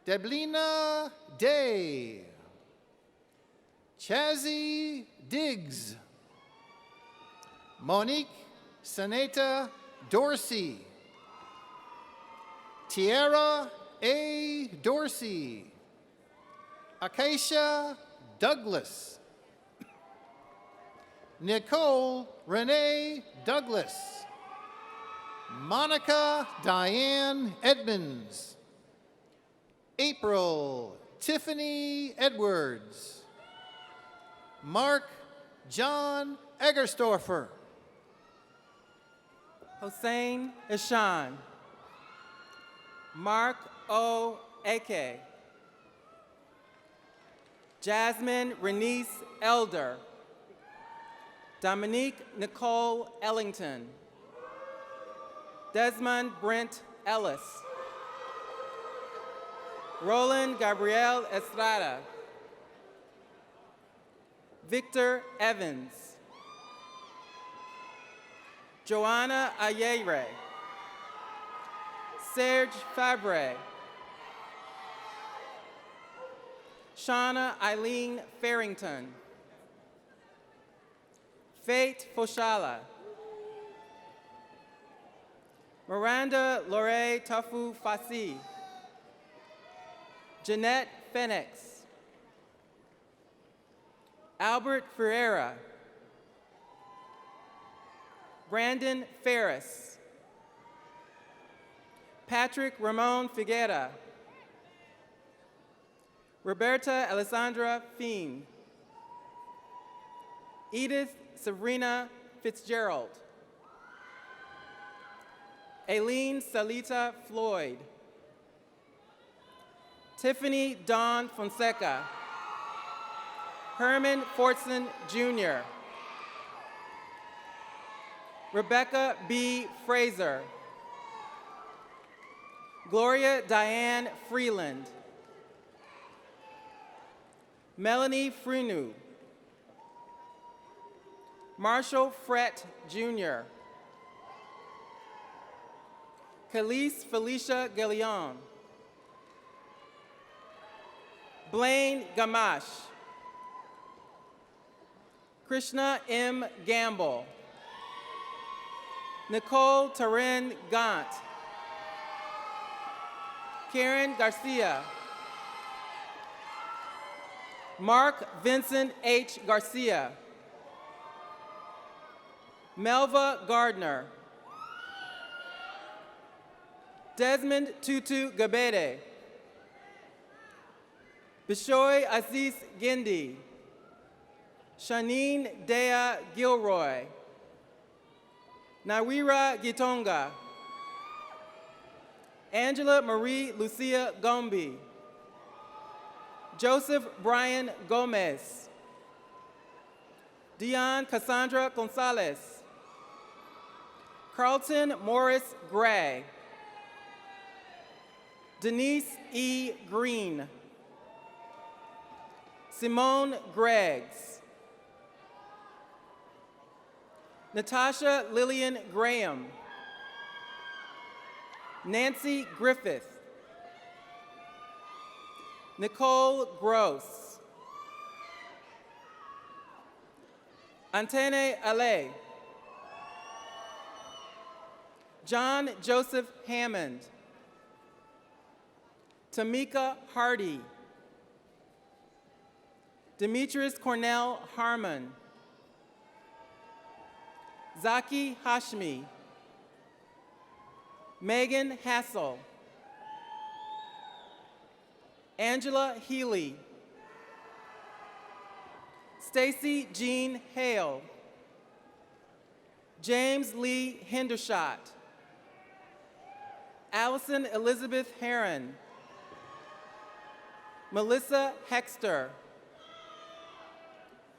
Deblina Day. Chazzy Diggs. Monique Saneta Dorsey. Tiara A. Dorsey. Acacia Douglas. Nicole Renee Douglas. Monica Diane Edmonds. April Tiffany Edwards. Mark John Eggerstorfer. Hossein Ishan. Mark O. Ake. Jasmine Renice Elder. Dominique Nicole Ellington. Desmond Brent Ellis. Roland Gabriel Estrada. Victor Evans. Joanna Ayere. Serge Fabre. Shauna Eileen Farrington. Fate Foshala. Miranda Lore Tafu Fasi. Jeanette Fenix. Albert Ferreira. Brandon Ferris. Patrick Ramon Figuera. Roberta Alessandra Feen. Edith Sabrina Fitzgerald. Aileen Salita Floyd. Tiffany Dawn Fonseca. Herman Fortson Jr. Rebecca B. Fraser. Gloria Diane Freeland. Melanie Frenu. Marshall Frett Jr. Khalees Felicia Galeon. Blaine Gamache. Krishna M. Gamble. Nicole Taryn Gant. Karen Garcia. Mark Vincent H. Garcia. Melva Gardner. Desmond Tutu Gabede. Bishoy Aziz Gindi. Shanine Dea Gilroy. Nawira Gitonga. Angela Marie Lucia Gombi. Joseph Brian Gomez. Dion Cassandra Gonzalez. Carlton Morris Gray. Denise E. Green. Simone Greggs. Natasha Lillian Graham. Nancy Griffith. Nicole Gross. Antene Ale. John Joseph Hammond. Tamika Hardy. Demetrius Cornell Harmon. Zaki Hashmi. Megan Hassel. Angela Healy. Stacy Jean Hale. James Lee Hendershot. Allison Elizabeth Heron. Melissa Hexter.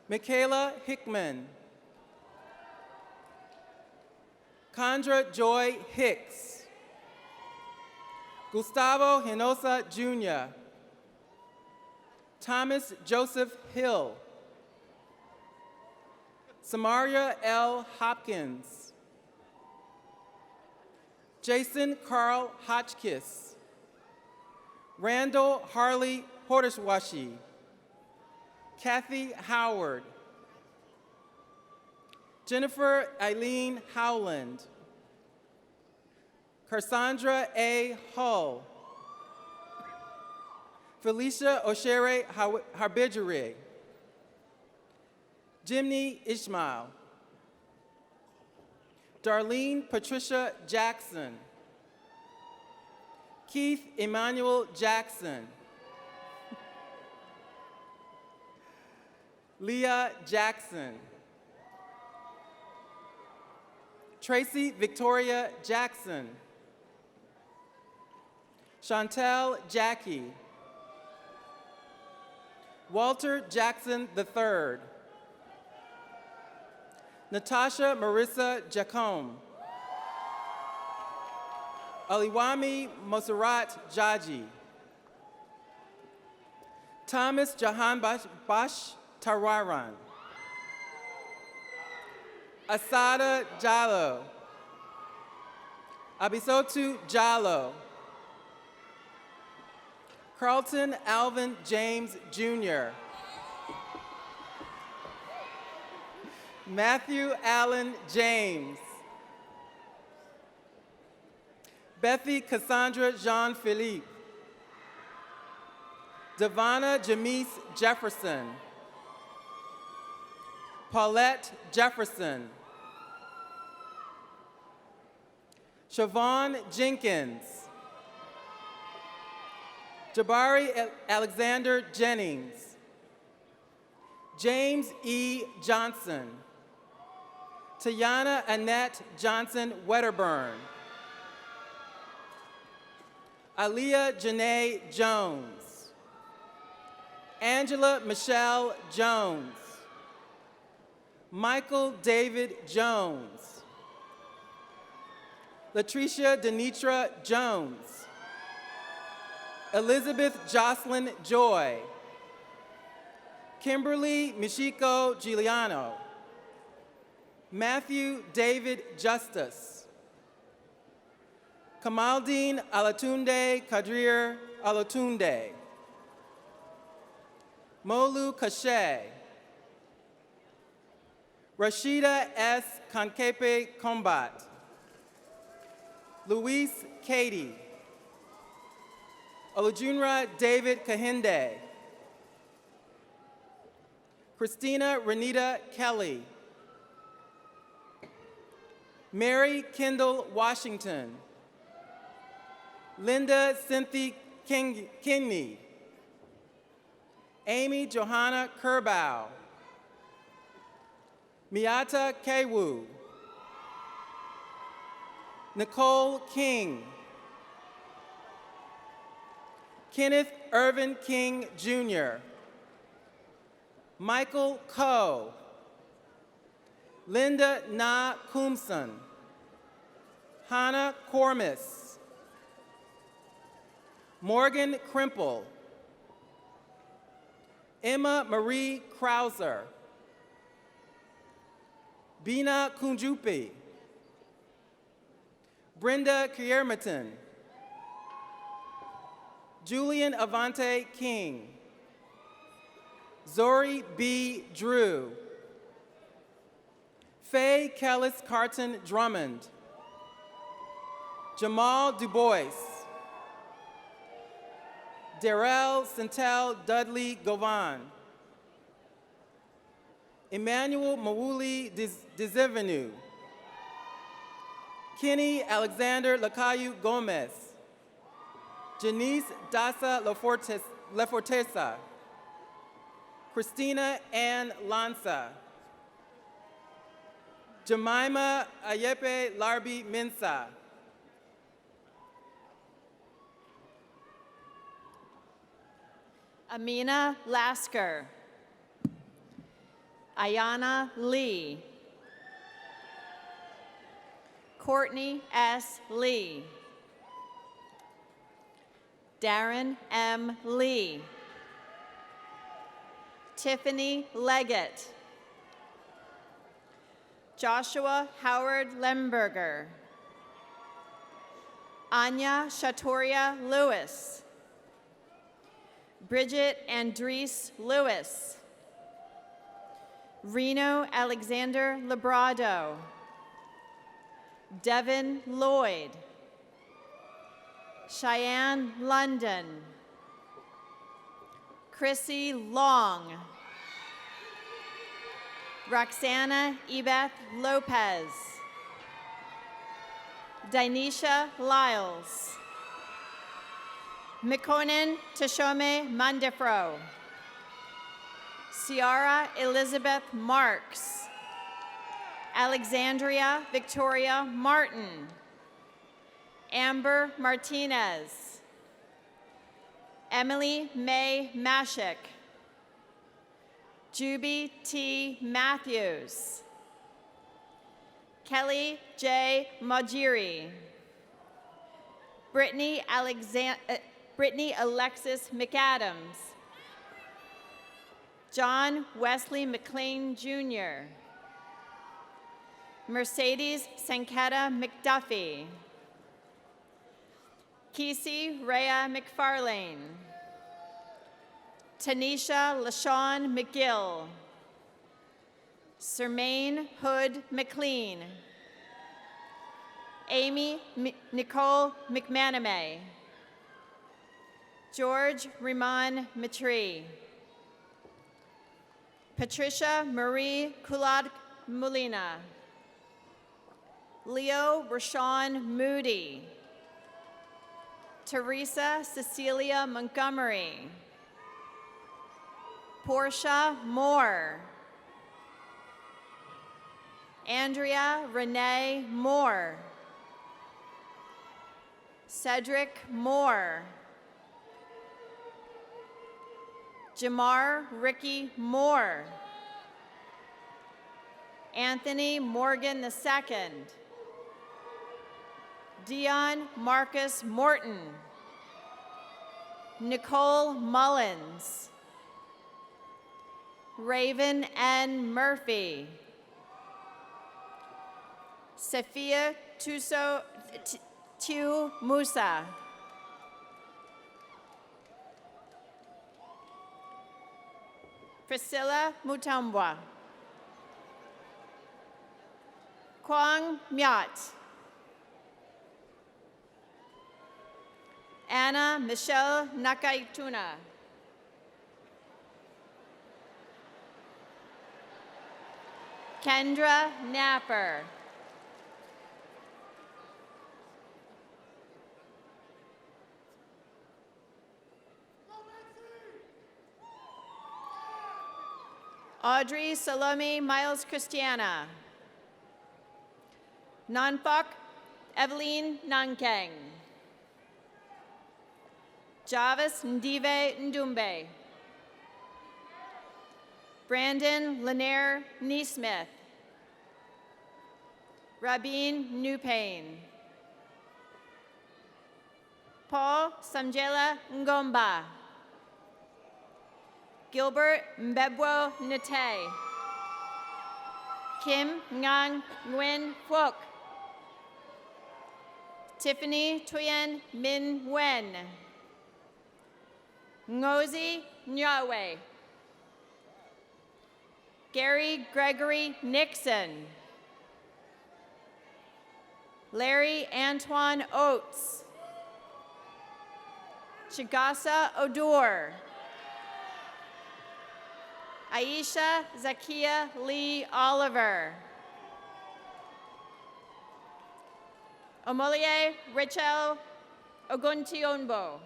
Michaela Hickman. Condra Joy Hicks. Gustavo Hinosa Jr. Thomas Joseph Hill. Samaria L. Hopkins. Jason Carl Hotchkiss. Randall Harley Hortishwashi. Kathy Howard. Jennifer Eileen Howland. Cassandra A. Hull. Felicia Oshere Harbidjere. Jimmy Ishmael. Darlene Patricia Jackson. Keith Emmanuel Jackson. Leah Jackson. Tracy Victoria Jackson. Chantel Jackie. Walter Jackson III. Natasha Marissa Jacome. Aliwami Moserat Jaji. Thomas Jahan Bash Tararan. Asada Jallo. Abisotu Jallo. Carlton Alvin James Jr. Matthew Allen James. Bethy Cassandra Jean-Philippe. Devonna Jamise Jefferson. Paulette Jefferson. Siobhan Jenkins. Jabari Alexander Jennings. James E. Johnson. Tayana Annette Johnson Wedderburn. Aaliyah Janae Jones. Angela Michelle Jones. Michael David Jones. Latricia Denitra Jones. Elizabeth Jocelyn Joy. Kimberly Michiko Giuliano. Matthew David Justice. Kamaldeen Alatunde Kadir Alatunde. Molu Kashe. Rashida S. Kankepe Combat. Luis Katie. Olujunra David Kahinde. Christina Renita Kelly. Mary Kendall Washington. Linda Cynthia Kinney. Amy Johanna Kerbow. Miata Kewu. Nicole King. Kenneth Irvin King Jr. Michael Coe. Linda Na Kumson. Hannah Cormis. Morgan Krimple. Emma Marie Krauser. Bina Kunjupi. Brenda Kiermerton. Julian Avante King. Zori B. Drew. Faye Kellis Carton Drummond. Jamal Dubois. Darrell Centel Dudley Govan. Emmanuel Mawuli Dezivenu. Kenny Alexander Lacayu Gomez. Janice Dasa Lefortesa. Christina Ann Lanza. Jemima Ayepe Larbi Mensa. Amina Lasker. Ayana Lee. Courtney S. Lee. Darren M. Lee. Tiffany Leggett. Joshua Howard Lemberger. Anya Shatoria Lewis. Bridget Andres Lewis. Reno Alexander Labrado. Devin Lloyd. Cheyenne London. Chrissy Long. Roxana Ebeth Lopez. Dinesha Lyles. Mikonen Tashome Mandefro. Ciara Elizabeth Marks. Alexandria Victoria Martin. Amber Martinez. Emily May Mashik. Juby T. Matthews. Kelly J. Majiri. Brittany Alexis McAdams. John Wesley McLean Jr. Mercedes Sanketta McDuffie. Kesey Rhea McFarlane. Tanisha LaShawn McGill. Sermaine Hood McLean. Amy Nicole McManamy. George Riman Matri. Patricia Marie Kulad Molina. Leo Rashawn Moody. Teresa Cecilia Montgomery. Portia Moore. Andrea Renee Moore. Cedric Moore. Jamar Ricky Moore. Anthony Morgan II. Dion Marcus Morton. Nicole Mullins. Raven N. Murphy. Sophia Tu Musa. Priscilla Mutambwa. Kwang Myat. Anna Michelle Nakaituna. Kendra Napper. Audrey Salome Miles Christiana. Nanfok Evelyn Nankeng. Javis Ndive Ndumbe. Brandon Lanier Neesmith. Rabin Newpain. Paul Samjela Ngomba. Gilbert Mbebwo Nate. Kim Ngang Nguyen Phuoc. Tiffany Tuyen Min Wen. Ngozi Nyawe. Gary Gregory Nixon. Larry Antoine Oates. Chigasa Odur. Aisha Zakia Lee Oliver. Omolie Rachel Oguntionbo.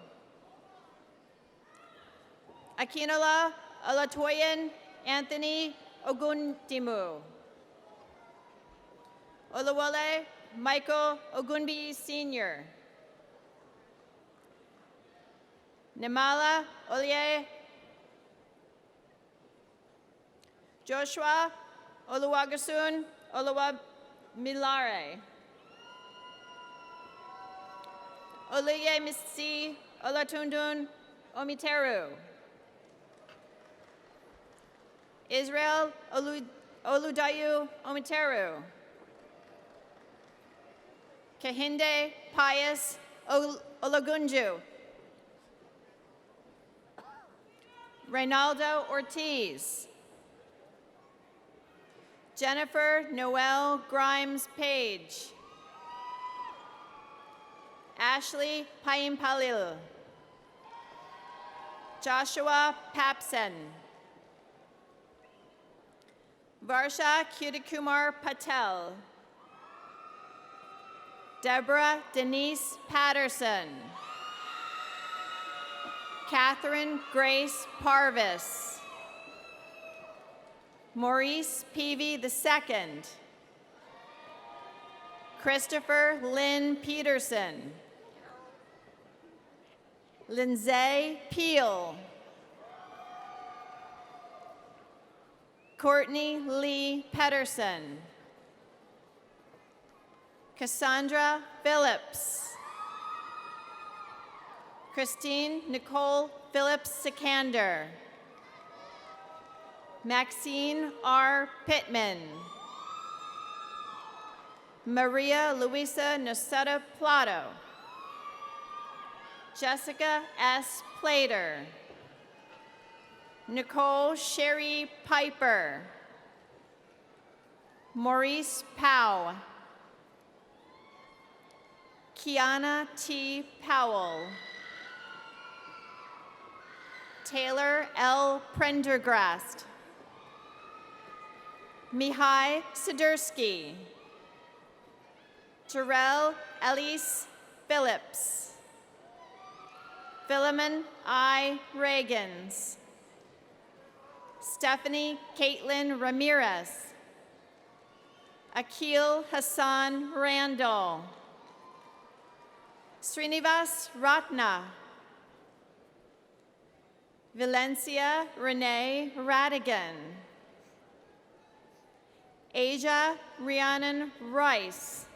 Akinola Olatoyen Anthony Ogundimu. Olawale Michael Ogunbi Sr. Nemala Olie. Joshua Oluwagasun Oluwamilare. Oluye Misi Olatundun Omiteru. Israel Oludayu Omiteru. Kehinde Pius Olagunju. Reynaldo Ortiz. Jennifer Noel Grimes Page. Ashley Paimpalil. Joshua Papsen. Varsha Kutikumar Patel. Deborah Denise Patterson. Catherine Grace Parvis. Maurice Peavy II. Christopher Lynn Peterson. Lindsay Peel. Courtney Lee Pedersen. Cassandra Phillips. Christine Nicole Phillips Sikander. Maxine R. Pittman. Maria Luisa Noceta Plato. Jessica S. Plater. Nicole Sherry Piper. Maurice Powell. Kiana T. Powell. Taylor L. Prendergrast. Mihai Sidursky. Jarrell Elise Phillips. Philemon I. Reagans. Stephanie Caitlin Ramirez. Akil Hassan Randall. Srinivas Ratna. Valencia Renee Radigan. Asia Rhiannon Rice.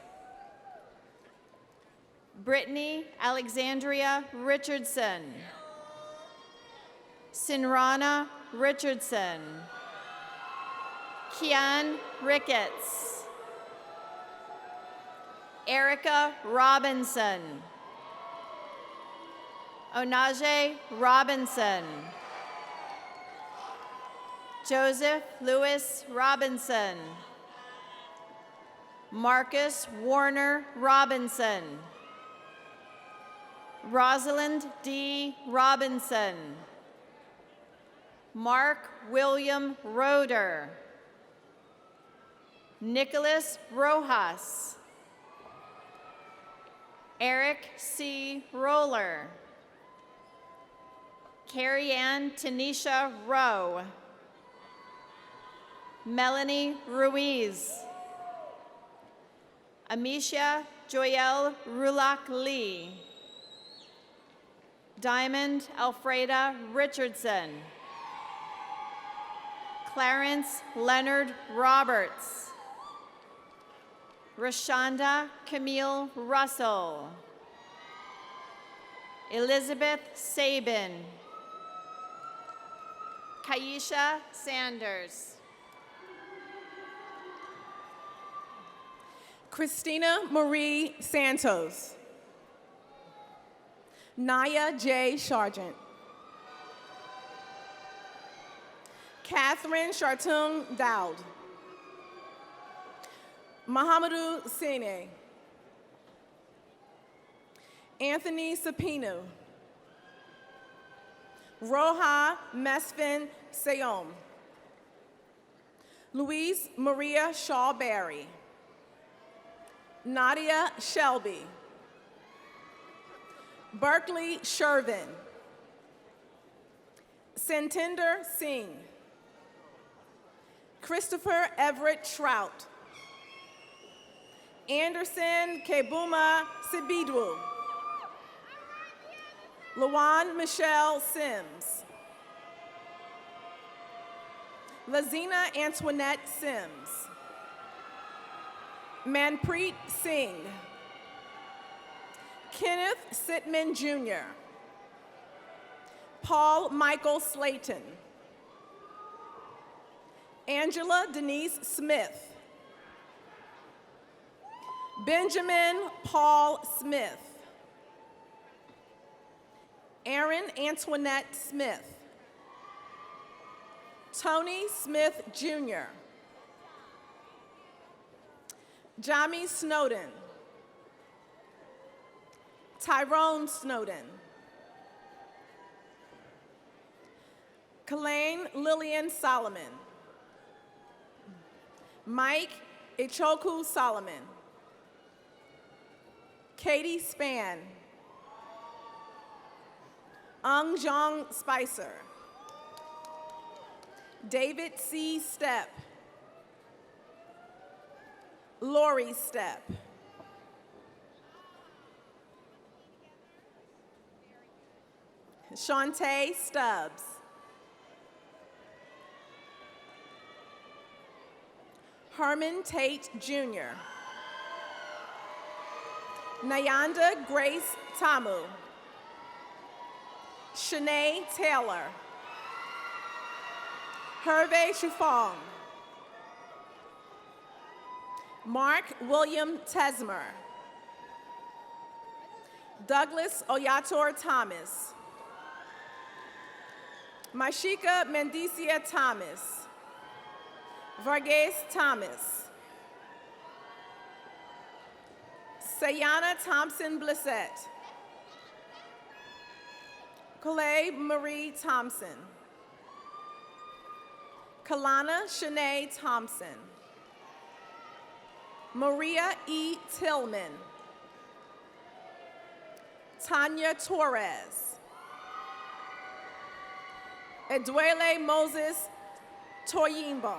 Brittany Alexandria Richardson. Sinrana Richardson. Kian Ricketts. Erica Robinson. Onaje Robinson. Joseph Lewis Robinson. Marcus Warner Robinson. Rosalind D. Robinson. Mark William Roeder. Nicholas Rojas. Eric C. Roller. Carrie Ann Tanisha Rowe. Melanie Ruiz. Amisha Joyelle Rulak Lee. Diamond Alfreda Richardson. Clarence Leonard Roberts. Rashonda Camille Russell. Elizabeth Sabin. Kaisha Sanders. Christina Marie Santos. Naya J. Sargent. Catherine Shartung Dowd. Mahamadou Sine. Anthony Sapino. Roha Mesfin Sayom. Louise Maria Shaw-Berry. Nadia Shelby. Berkeley Shervin. Sentinder Singh. Christopher Everett Trout. Anderson Kebuma Sibidwu. Lawan Michelle Sims. Lazina Antoinette Sims. Manpreet Singh. Kenneth Sitman Jr. Paul Michael Slayton. Angela Denise Smith. Benjamin Paul Smith. Aaron Antoinette Smith. Tony Smith Jr. Jami Snowden. Tyrone Snowden. Kalaine Lillian Solomon. Mike Ichoku Solomon. Katie Span. Ung Jong Spicer. David C. Stepp. Lori Stepp. Shantae Stubbs. Herman Tate Jr. Nyanda Grace Tamu. Shanae Taylor. Hervé Chufong. Mark William Tesmer. Douglas Oyator Thomas. Mashika Mendicia Thomas. Varghese Thomas. Sayana Thompson Blissett. Calais Marie Thompson. Kalana Shanae Thompson. Maria E. Tillman. Tanya Torres. Edwele Moses Toyimbo.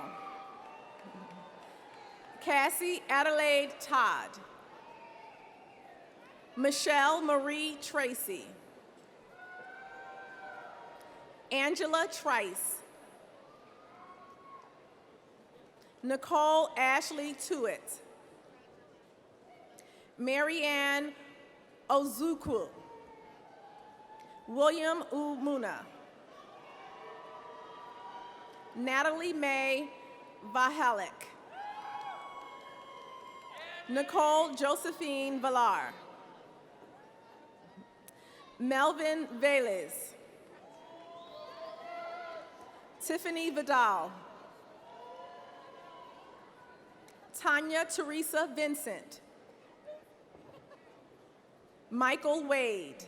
Cassie Adelaide Todd. Michelle Marie Tracy. Angela Trice. Nicole Ashley Tuitt. Marianne Ozuku. William Umuna. Natalie Mae Vahalik. Nicole Josephine Villar. Melvin Velez. Tiffany Vidal. Tanya Teresa Vincent. Michael Wade.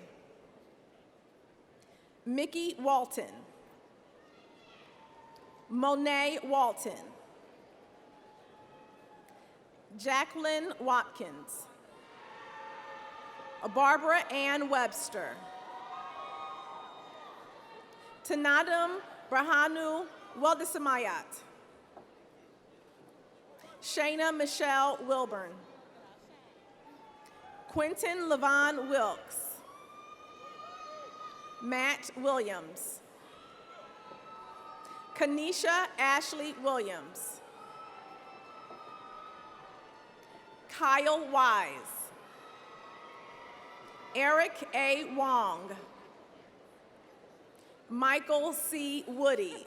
Mickey Walton. Monet Walton. Jacqueline Watkins. Barbara Ann Webster. Tanadum Brahanu Weldesamayat. Shayna Michelle Wilburn. Quentin Levon Wilkes. Matt Williams. Kanisha Ashley Williams. Kyle Wise. Eric A. Wong. Michael C. Woody.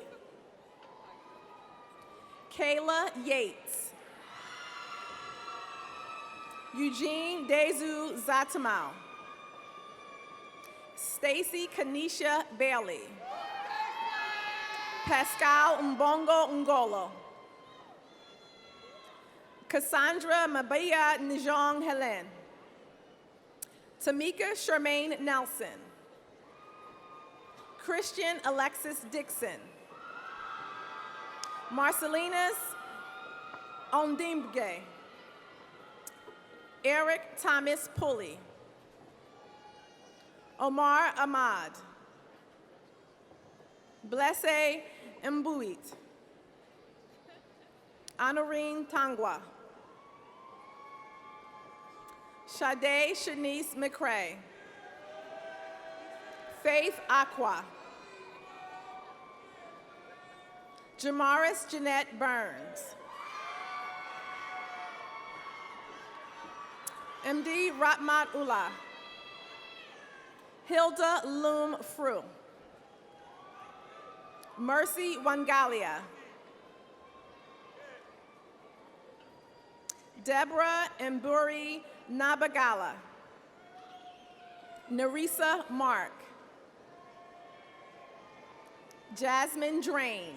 Kayla Yates. Eugene Dezu Zatamau. Stacy Kanisha Bailey. Pascal Mbongo Ngolo. Cassandra Mabaya Njong Helen. Tamika Charmaine Nelson. Christian Alexis Dixon. Marcelinas Ondimge. Eric Thomas Pulley. Omar Ahmad. Blesse Mbuit. Honorine Tangwa. Sade Shanice McCrae. Faith Aqua. Jamaris Jeanette Burns. MD Ratmat Ullah. Hilda Loom Fru. Mercy Wangalia. Deborah Mburi Nabagala. Narisa Mark. Jasmine Drain.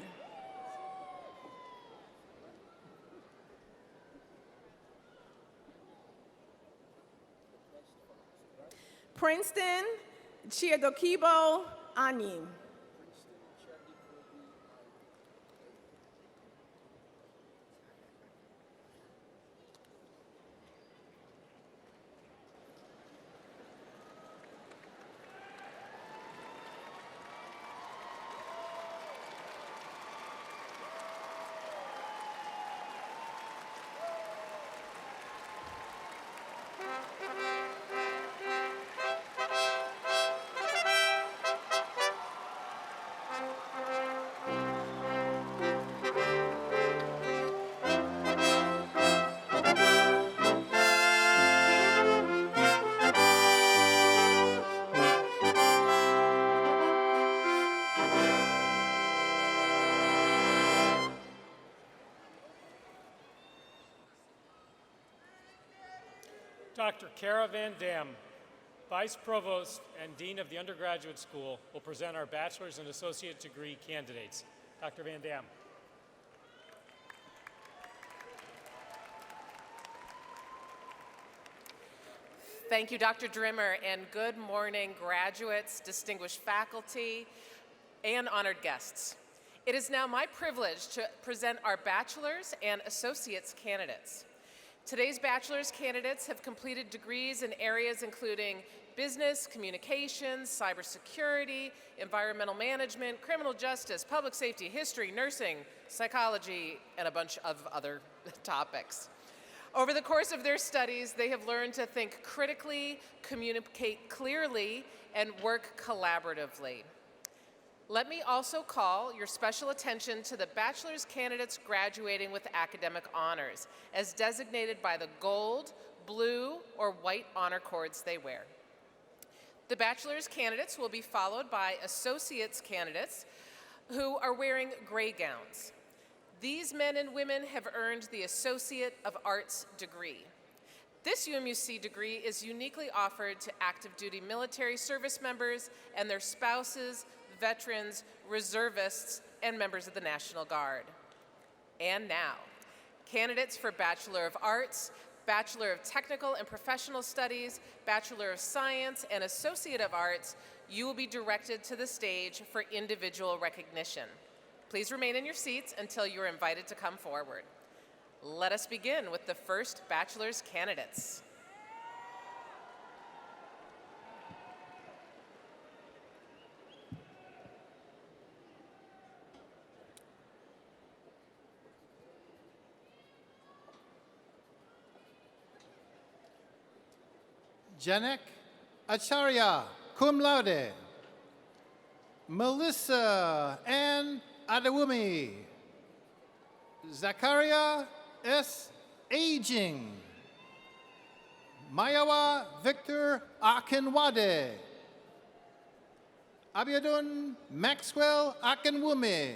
Princeton Chiadokibo Anyim. Dr. Kara Van Dam, Vice Provost and Dean of the Undergraduate School, will present our bachelor's and associate degree candidates. Dr. Van Dam. Thank you, Dr. Drimmer, and good morning, graduates, distinguished faculty, and honored guests. It is now my privilege to present our bachelor's and associate's candidates. Today's bachelor's candidates have completed degrees in areas including business, communications, cybersecurity, environmental management, criminal justice, public safety, history, nursing, psychology, and a bunch of other topics. Over the course of their studies, they have learned to think critically, communicate clearly, and work collaboratively. Let me also call your special attention to the bachelor's candidates graduating with academic honors, as designated by the gold, blue, or white honor cords they wear. The bachelor's candidates will be followed by associate's candidates who are wearing gray gowns. These men and women have earned the Associate of Arts degree. This UMUC degree is uniquely offered to active duty military service members and their spouses, veterans, reservists, and members of the National Guard. And now, candidates for Bachelor of Arts, Bachelor of Technical and Professional Studies, Bachelor of Science, and Associate of Arts, you will be directed to the stage for individual recognition. Please remain in your seats until you are invited to come forward. Let us begin with the first bachelor's candidates. Janek Acharya, cum laude. Melissa Ann Adewumi. Zakaria S. Aging. Mayawa Victor Akinwade. Abiodun Maxwell Akinwume.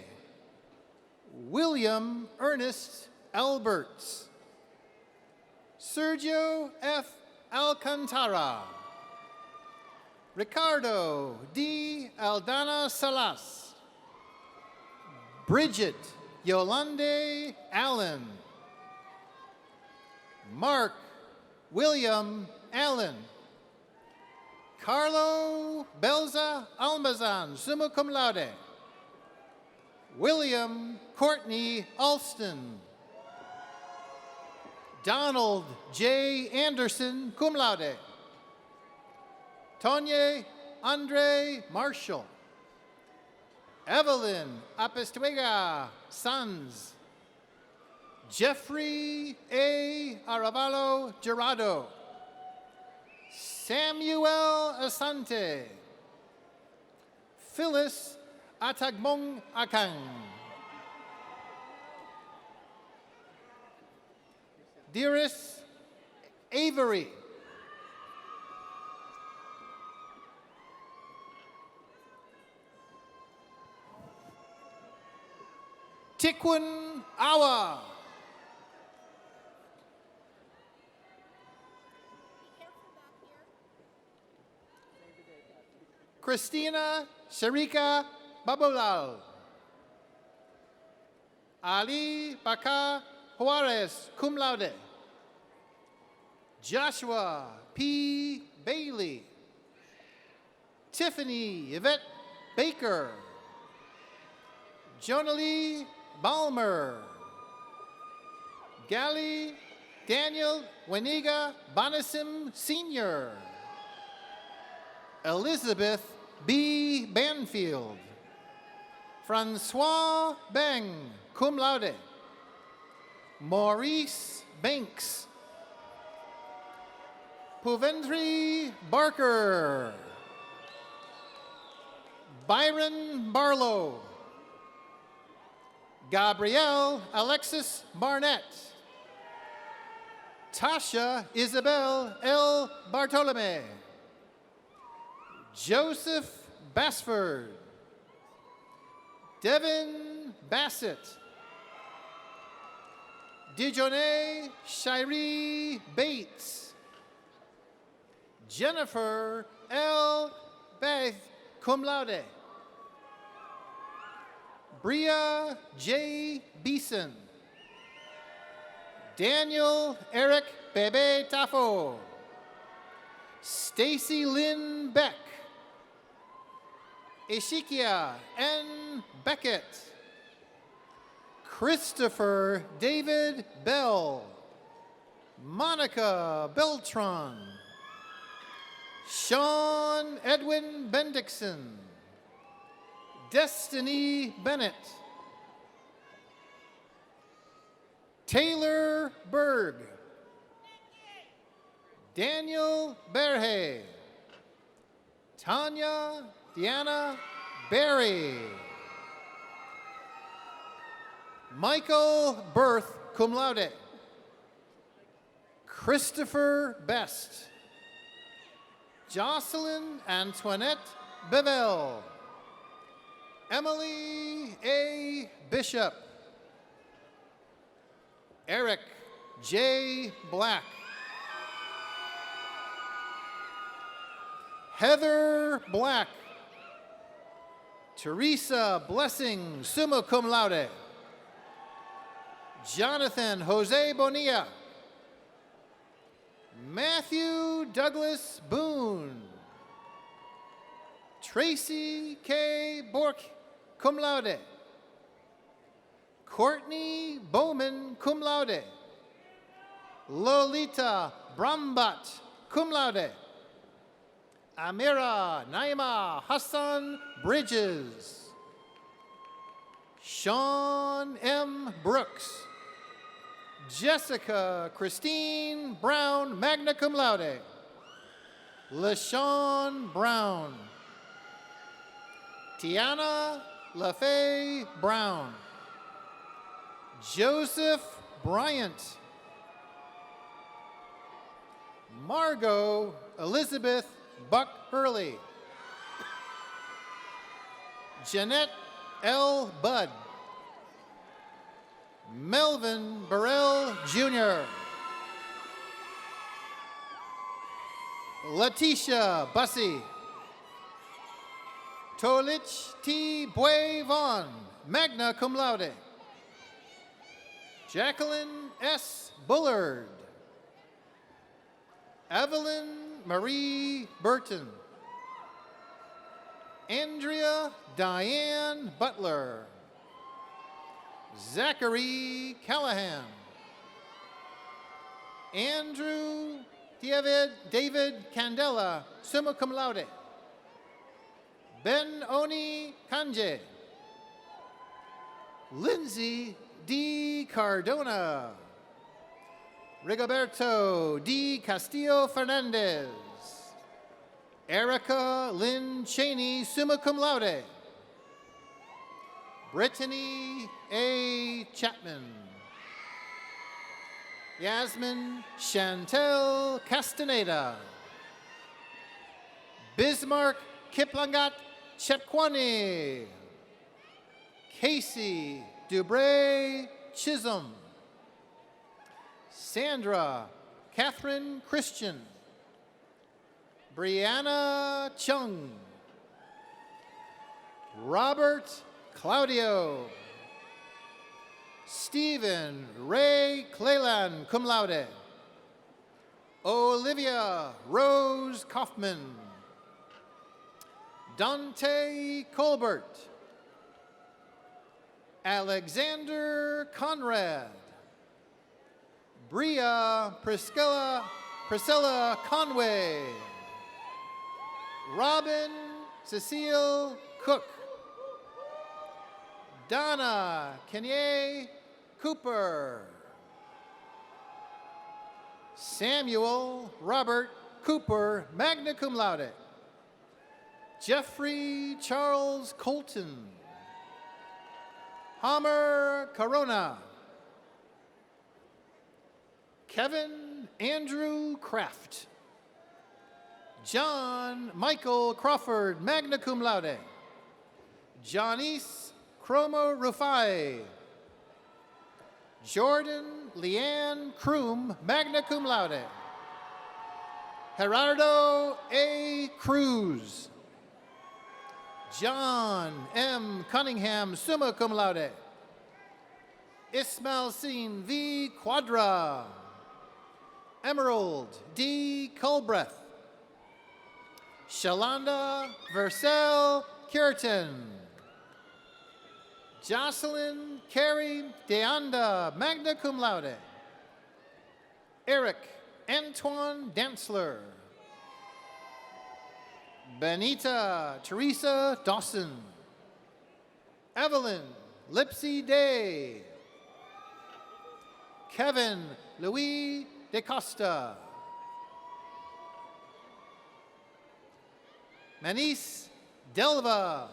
William Ernest Alberts. Sergio F. Alcantara. Ricardo D. Aldana Salas. Bridget Yolande Allen. Mark William Allen. Carlo Belza Almazan, summa cum laude. William Courtney Alston. Donald J. Anderson, cum laude. Tonye Andre Marshall. Evelyn Apestuega Sons. Jeffrey A. Aravalo Gerardo. Samuel Asante. Phyllis Atagmong Akang. Dearest Avery. Tikwun Awa. Christina Sharika Babulal. Ali Baka Juarez, cum laude. Joshua P. Bailey. Tiffany Yvette Baker. Jonalie Balmer. Gali Daniel Weniga Bonasim Sr. Elizabeth B. Banfield. Francois Beng, cum laude. Maurice Banks. Puvendri Barker. Byron Barlow. Gabrielle Alexis Barnett. Tasha Isabel L. Bartolome. Joseph Basford. Devin Bassett. Dijonay Shiree Bates. Jennifer L. Beth, cum laude. Bria J. Beeson. Daniel Eric Bebe Tafo. Stacy Lynn Beck. Eshikia N. Beckett. Christopher David Bell. Monica Beltran. Sean Edwin Bendixson. Destiny Bennett. Taylor Berg. Daniel Berhe. Tanya Deanna Berry. Michael Berth, cum laude. Christopher Best. Jocelyn Antoinette Bevel. Emily A. Bishop. Eric J. Black. Heather Black. Teresa Blessing, summa cum laude. Jonathan Jose Bonilla. Matthew Douglas Boone. Tracy K. Bork, cum laude. Courtney Bowman, cum laude. Lolita Brambat, cum laude. Amira Naima Hassan Bridges. Sean M. Brooks. Jessica Christine Brown, magna cum laude. LaShawn Brown. Tiana LaFay Brown. Joseph Bryant. Margot Elizabeth Buck Hurley. Jeanette L. Budd. Melvin Burrell Jr. Letitia Bussey. Tolich T. Bue Vaughn, magna cum laude. Jacqueline S. Bullard. Evelyn Marie Burton. Andrea Diane Butler. Zachary Callahan. Andrew David Candela, summa cum laude. Ben Oni Kanje. Lindsay D. Cardona. Rigoberto D. Castillo Fernandez. Erica Lynn Cheney, summa cum laude. Brittany A. Chapman. Yasmin Chantel Castaneda. Bismarck Kiplangat Chepkwani. Casey Dubray Chisholm. Sandra Catherine Christian. Brianna Chung. Robert Claudio. Stephen Ray Cleland, cum laude. Olivia Rose Kaufman. Dante Colbert. Alexander Conrad. Bria Priscilla Conway. Robin Cecile Cook. Donna Kenye Cooper. Samuel Robert Cooper, magna cum laude. Jeffrey Charles Colton. Hammer Corona. Kevin Andrew Kraft. John Michael Crawford, magna cum laude. Janice Chromo Rufai. Jordan Leanne Kroom, magna cum laude. Gerardo A. Cruz. John M. Cunningham, summa cum laude. Ismail Seen V. Quadra. Emerald D. Culbreth. Shalanda Versell Curtin. Jocelyn Carey Deanda, magna cum laude. Eric Antoine Dantzler. Benita Teresa Dawson. Evelyn Lipsy Day. Kevin Louis De Costa. Manice Delva.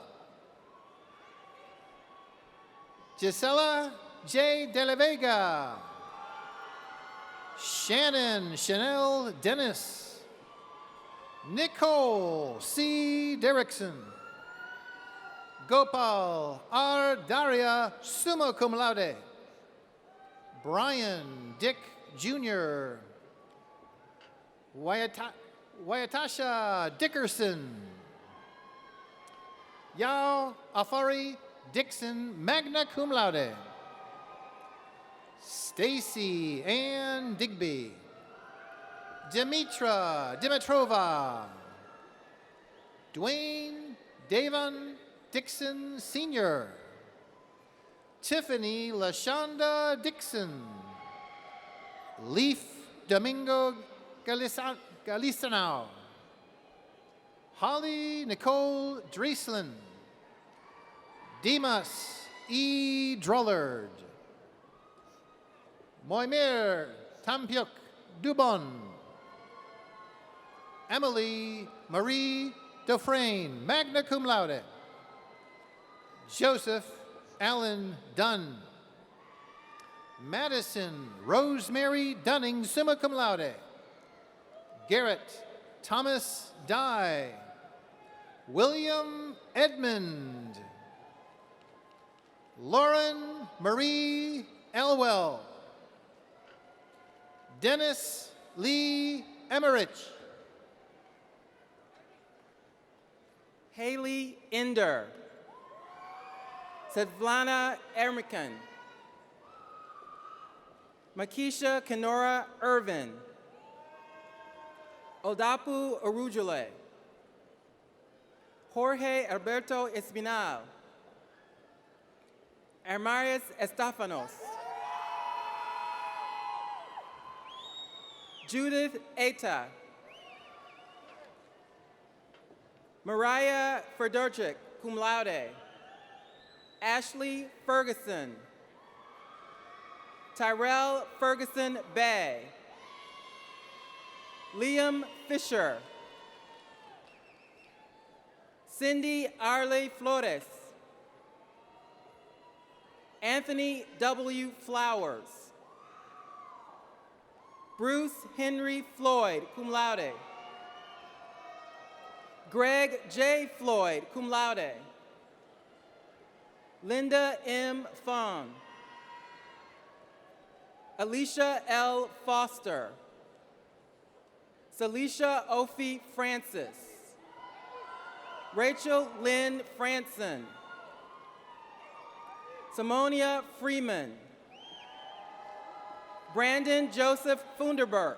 Gisela J. De La Vega. Shannon Chanel Dennis. Nicole C. Derrickson. Gopal R. Daria, summa cum laude. Brian Dick Jr. Wayatasha Dickerson. Yao Afari Dixon, magna cum laude. Stacy Ann Digby. Dimitrova. Dwayne Davon Dixon Sr. Tiffany LaShonda Dixon. Leaf Domingo Galisano. Holly Nicole Dreesland. Dimas E. Drollard. Moimir Tampiuk Dubon. Emily Marie Dufresne, magna cum laude. Joseph Allen Dunn. Madison Rosemary Dunning, summa cum laude. Garrett Thomas Dye. William Edmond. Lauren Marie Elwell. Dennis Lee Emmerich. Haley Ender. Svetlana Ermican. Makisha Kenora Irvin. Odapu Arujule. Jorge Alberto Espinal. Hermarius Estafanos. Judith Eta. Mariah Ferdorchik, cum laude. Ashley Ferguson. Tyrell Ferguson Bay. Liam Fisher. Cindy Arley Flores. Anthony W. Flowers. Bruce Henry Floyd, cum laude. Greg J. Floyd, cum laude. Linda M. Fong. Alicia L. Foster. Celicia Ophi Francis. Rachel Lynn Franson. Simonia Freeman. Brandon Joseph Funderburk.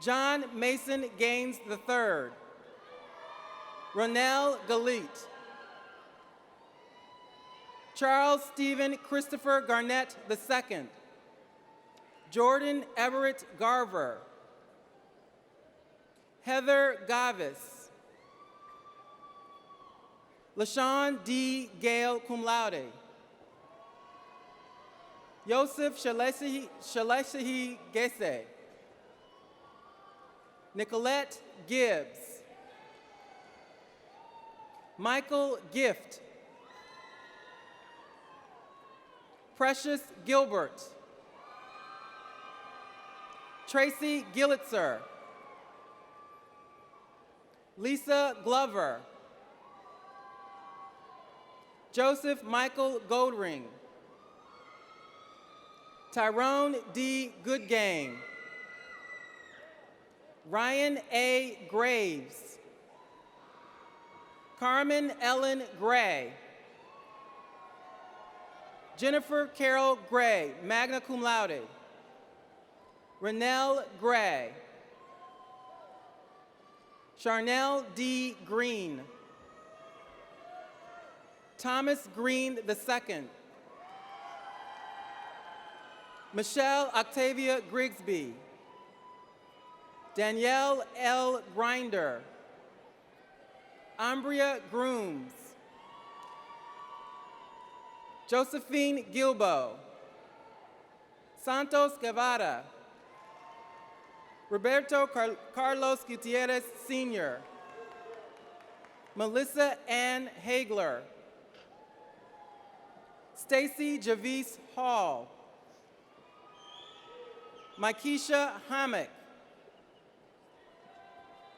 John Mason Gaines III. Ronell Galit. Charles Stephen Christopher Garnett II. Jordan Everett Garver. Heather Gavis. LaShawn D. Gale, cum laude. Yosef Shaleshahi Gese. Nicolette Gibbs. Michael Gift. Precious Gilbert. Tracy Gillitzer. Lisa Glover. Joseph Michael Goldring. Tyrone D. Goodgame. Ryan A. Graves. Carmen Ellen Gray. Jennifer Carol Gray, magna cum laude. Renelle Gray. Charnel D. Green. Thomas Green II. Michelle Octavia Grigsby. Danielle L. Grinder. Umbria Grooms. Josephine Gilbo. Santos Guevara. Roberto Carlos Gutierrez Sr. Melissa Ann Hagler, Stacy Javis Hall, Maikisha Hammock,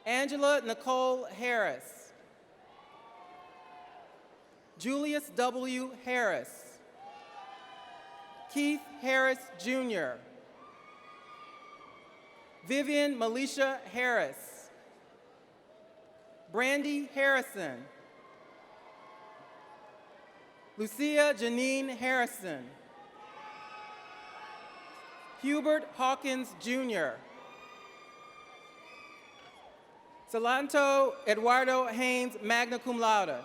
Angela Nicole Harris, Julius W. Harris, Keith Harris Jr., Vivian Melisha Harris, Brandy Harrison, Lucia Janine Harrison, Hubert Hawkins Jr., Salanto Eduardo Haynes, magna cum laude,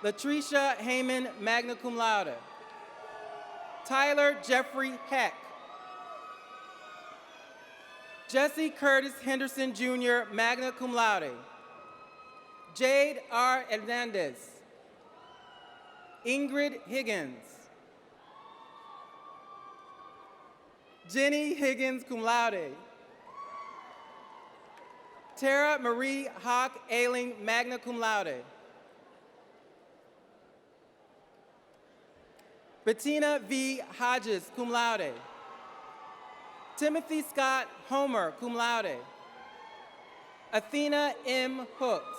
Latricia Heyman, magna cum laude, Tyler Jeffrey Heck, Jesse Curtis Henderson Jr., magna cum laude, Jade R. Hernandez, Ingrid Higgins, Jenny Higgins, cum laude, Tara Marie Hawk Ailing, magna cum laude, Bettina V. Hodges, cum laude, Timothy Scott Homer, cum laude, Athena M. Hooks,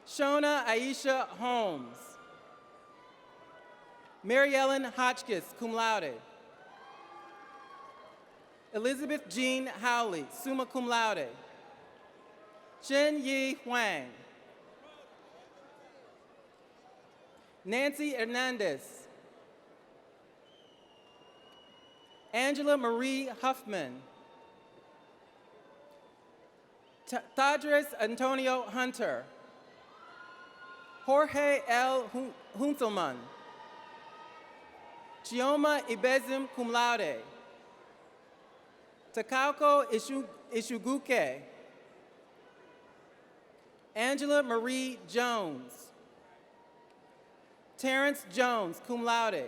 Shona Aisha Holmes, Mary Ellen Hotchkiss, cum laude, Elizabeth Jean Howley, summa cum laude, Chen Yi Huang, Nancy Hernandez, Angela Marie Huffman, Tadris Antonio Hunter, Jorge L. Hunselman, Chioma Ibezim, cum laude, Takako Ishuguke, Angela Marie Jones, Terrence Jones, cum laude,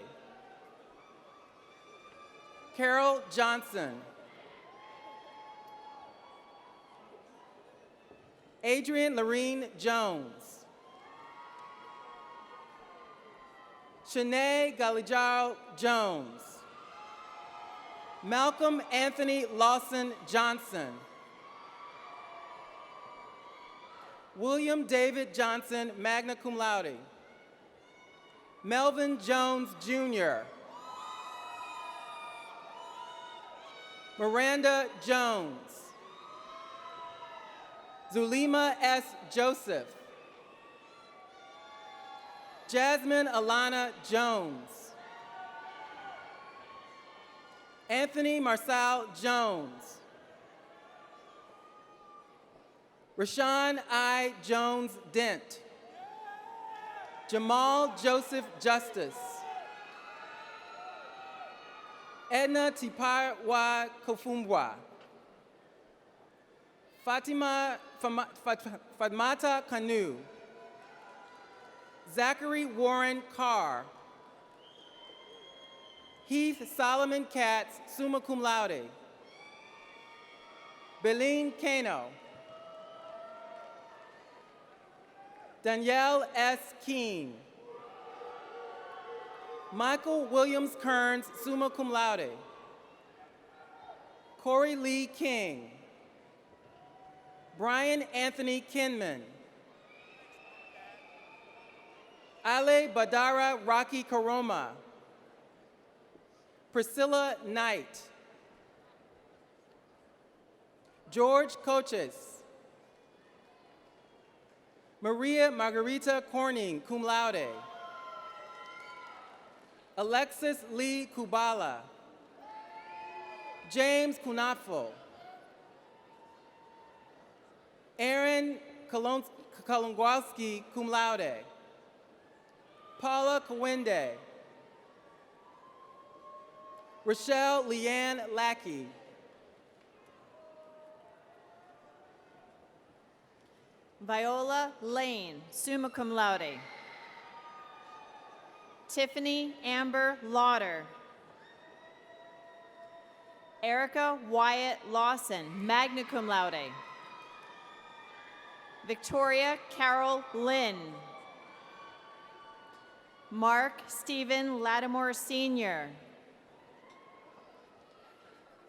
Carol Johnson, Adrian Lorene Jones, Shanae Galijaro Jones, Malcolm Anthony Lawson Johnson, William David Johnson, magna cum laude, Melvin Jones Jr., Miranda Jones, Zulima S. Joseph, Jasmine Alana Jones, Anthony Marcel Jones, Rashawn I. Jones Dent, Jamal Joseph Justice, Edna Tiparwa Kofumbwa, Fatmata Kanu, Zachary Warren Carr, Heath Solomon Katz, summa cum laude, Beline Kano, Danielle S. Keene, Michael Williams Kearns, summa cum laude, Corey Lee King, Brian Anthony Kinman, Ale Badara Rocky Karoma, Priscilla Knight, George Coaches, Maria Margarita Corning, cum laude, Alexis Lee Kubala, James Kunafo, Aaron Kolongowski, cum laude, Paula Kawende, Rochelle Leanne Lackey, Viola Lane, summa cum laude. Tiffany Amber Lauder. Erica Wyatt Lawson, magna cum laude. Victoria Carol Lynn. Mark Stephen Lattimore Sr.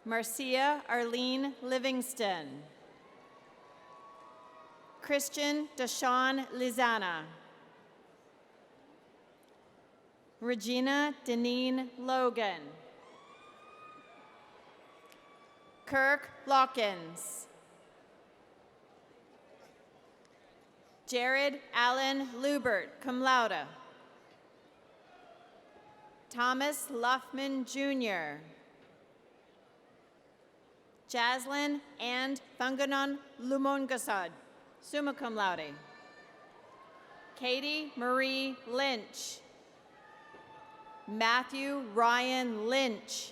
Marcia Arlene Livingston. Christian Deshawn Lizana. Regina Deneen Logan. Kirk Lawkins. Jared Allen Lubert, cum laude. Thomas Luffman Jr. Jaslyn and Funganon Lumongasad, summa cum laude. Katie Marie Lynch. Matthew Ryan Lynch.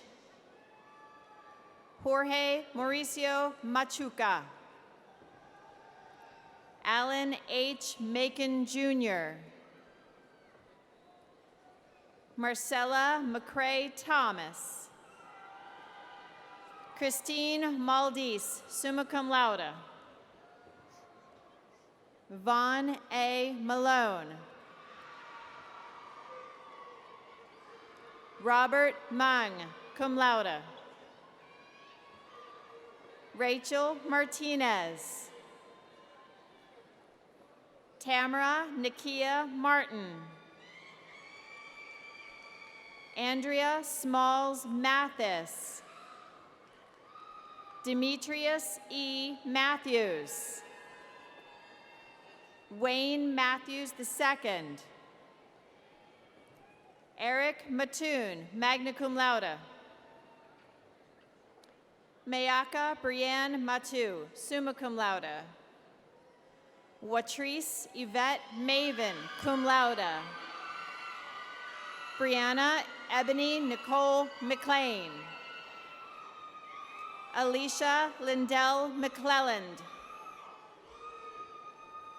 Jorge Mauricio Machuca. Alan H. Macon Jr. Marcella McCrae Thomas. Christine Maldice, summa cum laude. Vaughn A. Malone. Robert Mang, cum laude. Rachel Martinez. Tamara Nikia Martin. Andrea Smalls Mathis. Demetrius E. Matthews. Wayne Matthews II. Eric Mattoon, magna cum laude. Mayaka Brianne Matu, summa cum laude. Watrice Yvette Maven, cum laude. Brianna Ebony Nicole McLean. Alicia Lindell McClelland.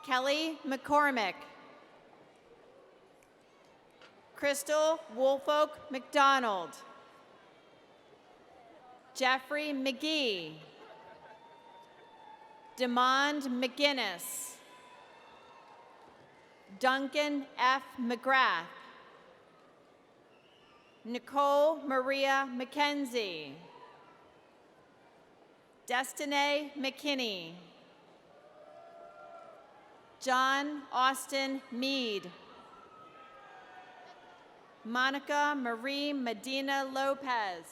Kelly McCormick. Crystal Woolfolk McDonald. Jeffrey McGee. Demond McGinnis. Duncan F. McGrath. Nicole Maria McKenzie. Destiny McKinney. John Austin Meade. Monica Marie Medina Lopez.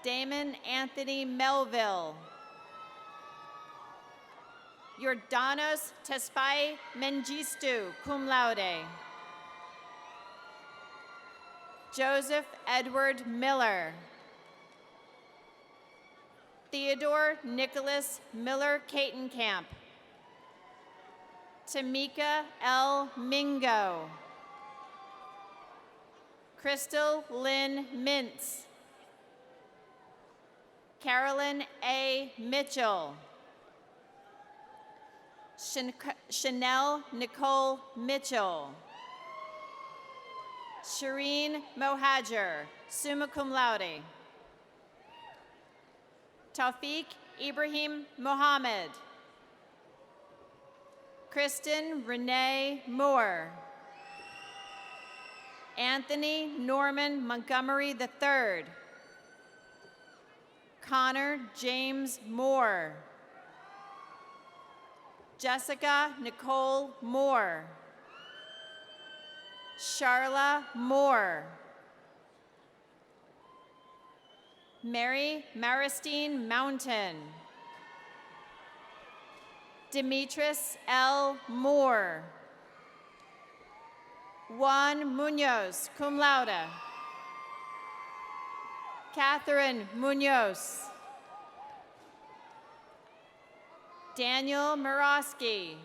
Damon Anthony Melville. Jordanos Tesfaye Mengistu, cum laude. Joseph Edward Miller. Theodore Nicholas Miller Catenkamp. Tamika L. Mingo. Crystal Lynn Mintz. Carolyn A. Mitchell. Chanel Nicole Mitchell. Shireen Mohajer, summa cum laude. Tawfiq Ibrahim Mohammed. Kristen Renee Moore. Anthony Norman Montgomery III. Connor James Moore. Jessica Nicole Moore. Charla Moore. Mary Maristine Mountain. Demetris L. Moore. Juan Munoz, cum laude. Catherine Munoz. Daniel Murawski.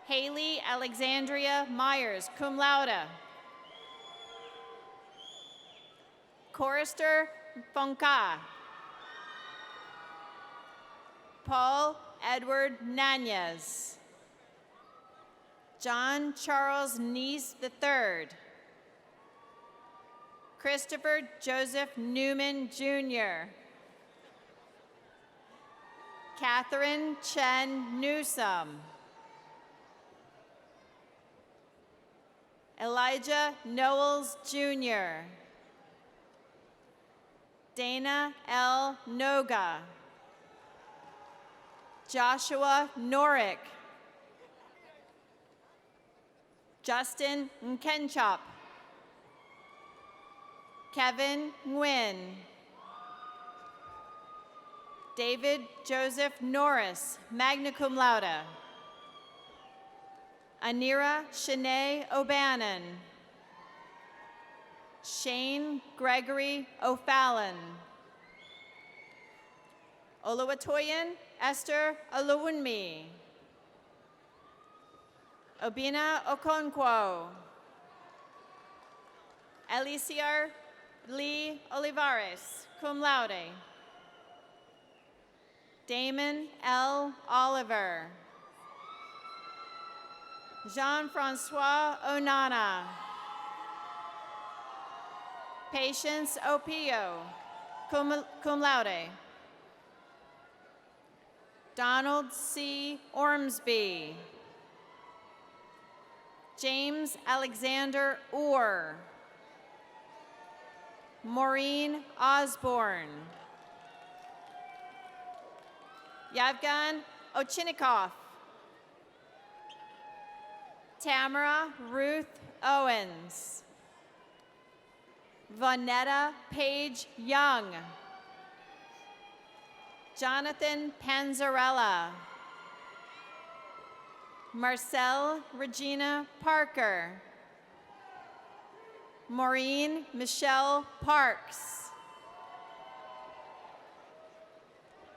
Haley Alexandria Myers, cum laude. Chorister Fonka. Paul Edward Nanez. John Charles Neese III. Christopher Joseph Newman Jr. Catherine Chen Newsom. Elijah Knowles Jr. Dana L. Noga. Joshua Norick. Justin Nkenchop. Kevin Nguyen. David Joseph Norris, magna cum laude. Anira Shanae O'Bannon. Shane Gregory O'Fallon. Oluwatoyin Esther Oluwunmi. Obina Okonkwo. Elisiar Lee Olivares, cum laude. Damon L. Oliver. Jean-Francois Onana. Patience Opio, cum laude. Donald C. Ormsby. James Alexander Orr. Maureen Osborne. Yevgan Ochinikov. Tamara Ruth Owens. Vonetta Page Young. Jonathan Panzarella. Marcel Regina Parker. Maureen Michelle Parks.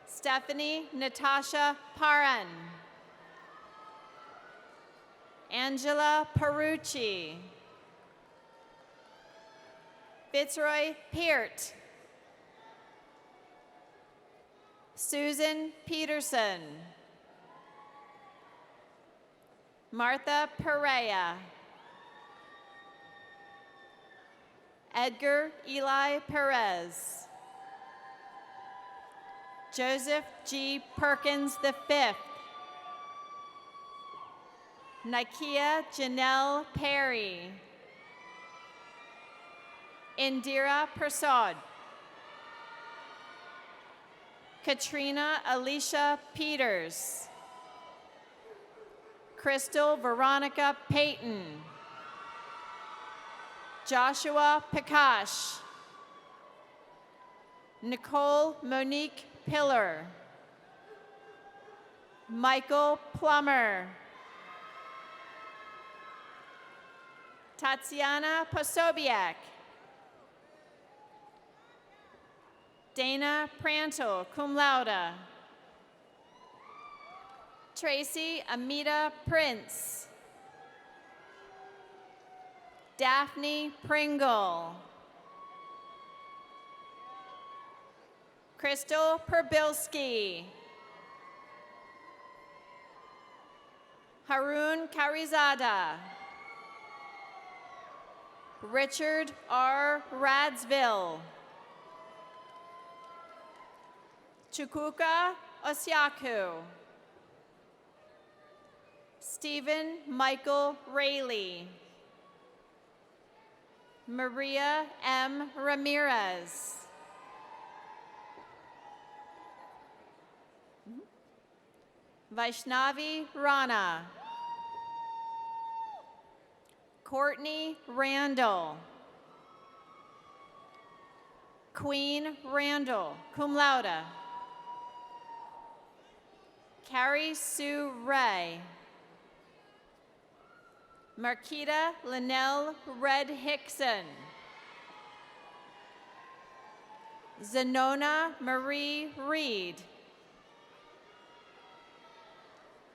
Stephanie Natasha Paran. Angela Perucci. Fitzroy Peart. Susan Peterson. Martha Perea. Edgar Eli Perez. Joseph G. Perkins V. Nikia Janelle Perry. Indira Prasad. Katrina Alicia Peters. Crystal Veronica Payton. Joshua Pikash. Nicole Monique Pillar. Michael Plummer. Tatiana Posobiec. Dana Prantle, cum laude. Tracy Amita Prince. Daphne Pringle. Crystal Perbilski. Harun Karizada. Richard R. Radsville. Chukwuka Osiaku. Stephen Michael Rayleigh. Maria M. Ramirez. Vaishnavi Rana. Courtney Randall. Queen Randall, cum laude. Carrie Sue Ray. Marquita Linnell Red Hickson. Zenona Marie Reed.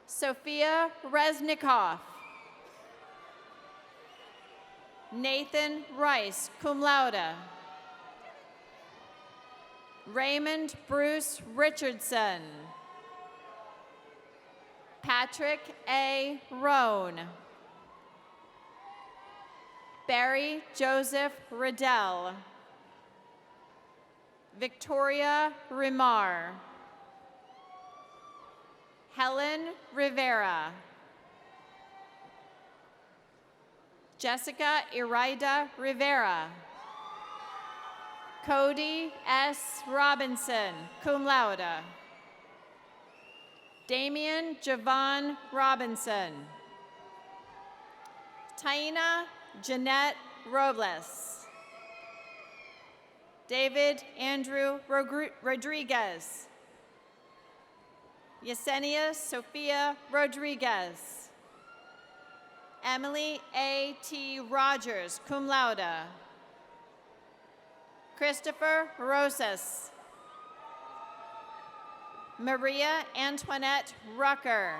Sophia Reznikoff. Nathan Rice, cum laude. Raymond Bruce Richardson. Patrick A. Roan. Barry Joseph Riddell. Victoria Rimar. Helen Rivera. Jessica Iraida Rivera. Cody S. Robinson, cum laude. Damian Javon Robinson. Taina Jeanette Robles. David Andrew Rodriguez. Yesenia Sophia Rodriguez. Emily A.T. Rogers, cum laude. Christopher Rosas. Maria Antoinette Rucker.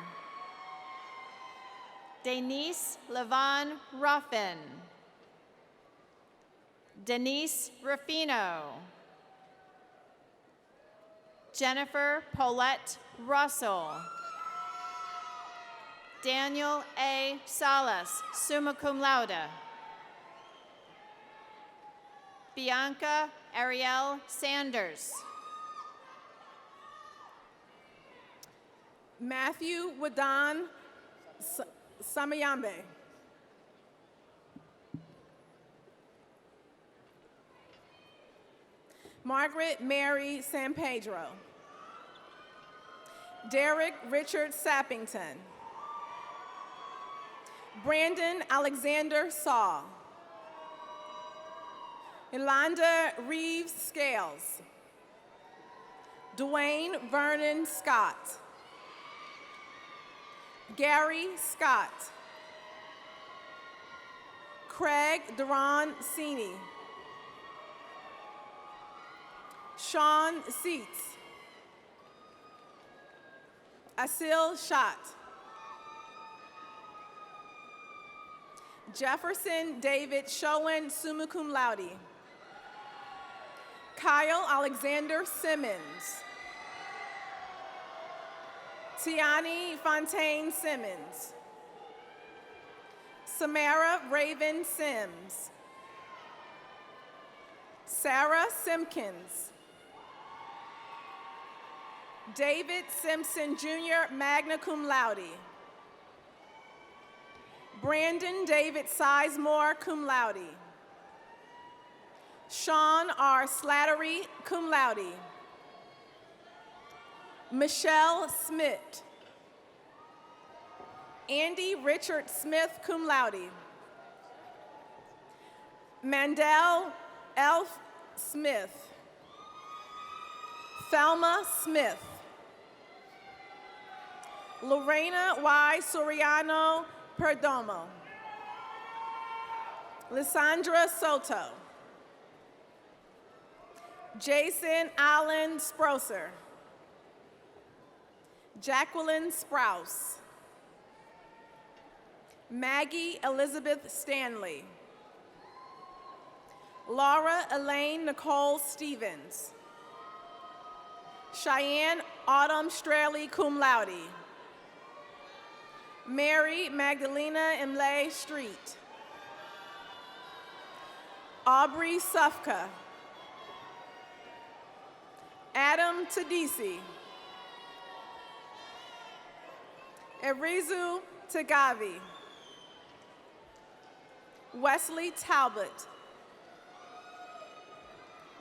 Denise Levon Ruffin. Denise Ruffino. Jennifer Paulette Russell. Daniel A. Salas, summa cum laude. Bianca Ariel Sanders. Matthew Wadan Samayambe. Margaret Mary San Pedro. Derek Richard Sappington. Brandon Alexander Saw. Yolanda Reeves Scales. Dwayne Vernon Scott. Gary Scott. Craig Duran Sini. Sean Seats. Asil Shot. Jefferson David Schoen, summa cum laude. Kyle Alexander Simmons. Tiani Fontaine Simmons. Samara Raven Sims. Sarah Simpkins. David Simpson Jr., magna cum laude. Brandon David Sizemore, cum laude. Sean R. Slattery, cum laude. Michelle Smith. Andy Richard Smith, cum laude. Mandel Elf Smith. Thelma Smith. Lorena Y. Soriano Perdomo. Lysandra Soto. Jason Allen Sproser. Jacqueline Sprouse. Maggie Elizabeth Stanley. Laura Elaine Nicole Stevens. Cheyenne Autumn Straley, cum laude. Mary Magdalena Imlay Street. Aubrey Sufka. Adam Tadisi. Erizu Tagavi. Wesley Talbot.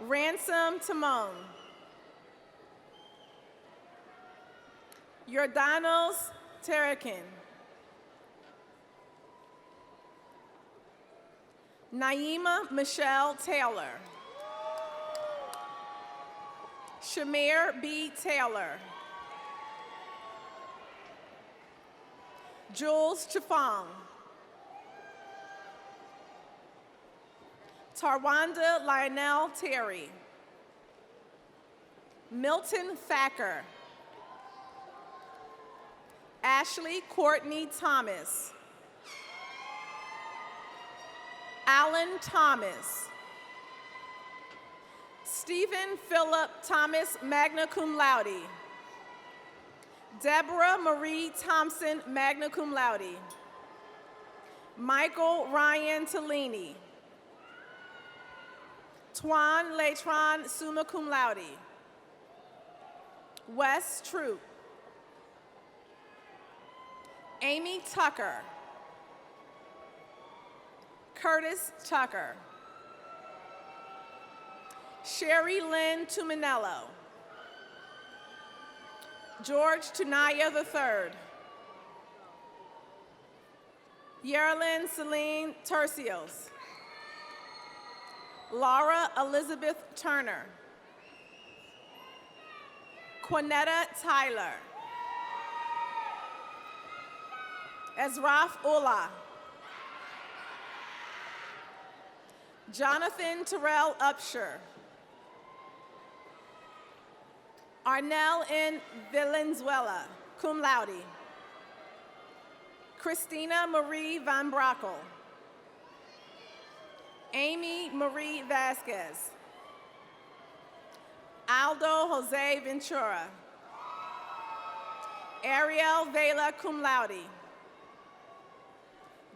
Ransom Timon. Yordanos Terakin. Naima Michelle Taylor. Shamir B. Taylor. Jules Chafong. Tarwanda Lionel Terry. Milton Thacker. Ashley Courtney Thomas. Alan Thomas. Stephen Philip Thomas, magna cum laude. Deborah Marie Thompson, magna cum laude. Michael Ryan Tellini. Twan Letron, summa cum laude. Wes Troop. Amy Tucker. Curtis Tucker. Sherry Lynn Tuminello. George Tunaya III. Yerilyn Celine Tercios. Laura Elizabeth Turner. Quinetta Tyler. Ezraf Ullah. Jonathan Terrell Upshur. Arnell N. Valenzuela, cum laude. Christina Marie Van Brockel. Amy Marie Vasquez. Aldo Jose Ventura. Ariel Vela, cum laude.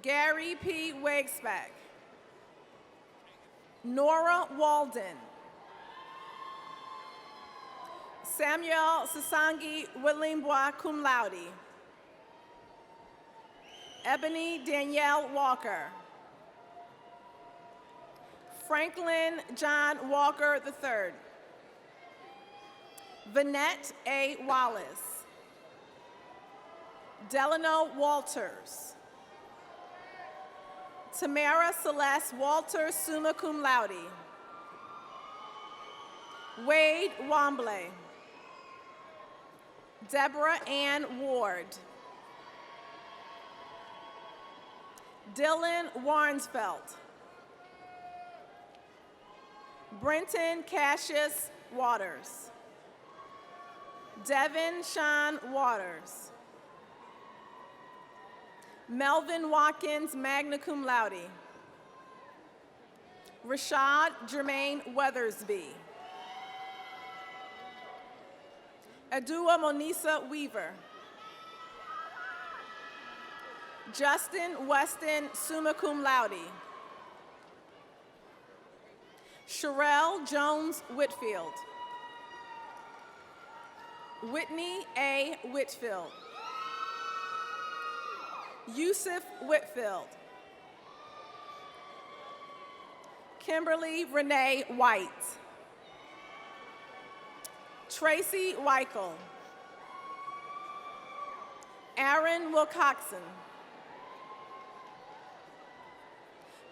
Gary P. Wagsback. Nora Walden. Samuel Sasangi Willimbois, cum laude. Ebony Danielle Walker. Franklin John Walker III. Vanette A. Wallace. Delano Walters. Tamara Celeste Walters, summa cum laude. Wade Wombley. Deborah Ann Ward. Dylan Warnsfeld. Brenton Cassius Waters. Devin Sean Waters. Melvin Watkins, magna cum laude. Rashad Jermaine Weathersby. Adua Monisa Weaver. Justin Weston, summa cum laude. Sherelle Jones Whitfield. Whitney A. Whitfield. Yusuf Whitfield. Kimberly Renee White. Tracy Weichel. Aaron Wilcoxon.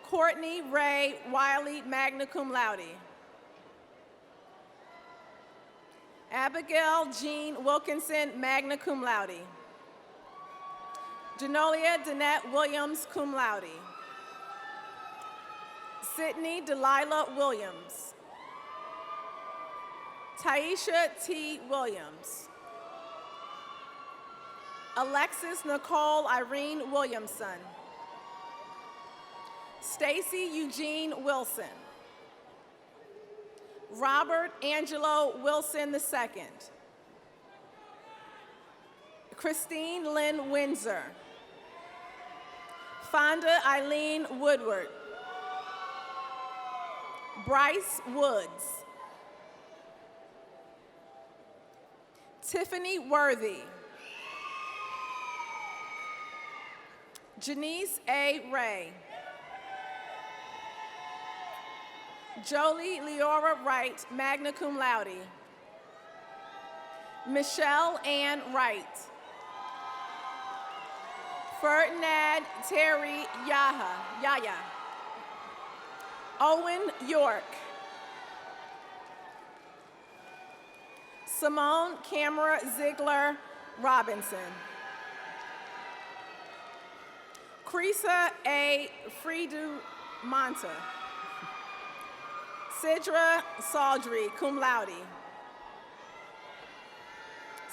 Courtney Ray Wiley, magna cum laude. Abigail Jean Wilkinson, magna cum laude. Janolia Danette Williams, cum laude. Sydney Delilah Williams. Taisha T. Williams. Alexis Nicole Irene Williamson. Stacy Eugene Wilson. Robert Angelo Wilson II. Christine Lynn Windsor. Fonda Eileen Woodward. Bryce Woods. Tiffany Worthy. Janice A. Ray. Jolie Leora Wright, magna cum laude. Michelle Ann Wright. Ferdinand Terry Yaya. Owen York. Simone Camera Ziegler Robinson. Creasa A. Fredu Monta. Sidra Saldry, cum laude.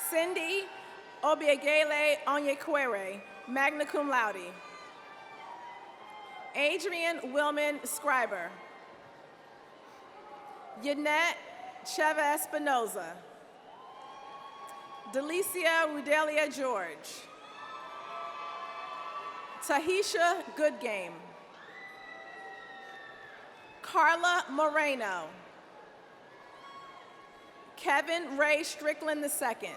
Cindy Obiagele Onyekwere, magna cum laude. Adrian Wilman Scriber. Yannette Cheva Espinoza. Delicia Rudelia George. Tahisha Goodgame. Carla Moreno. Kevin Ray Strickland II.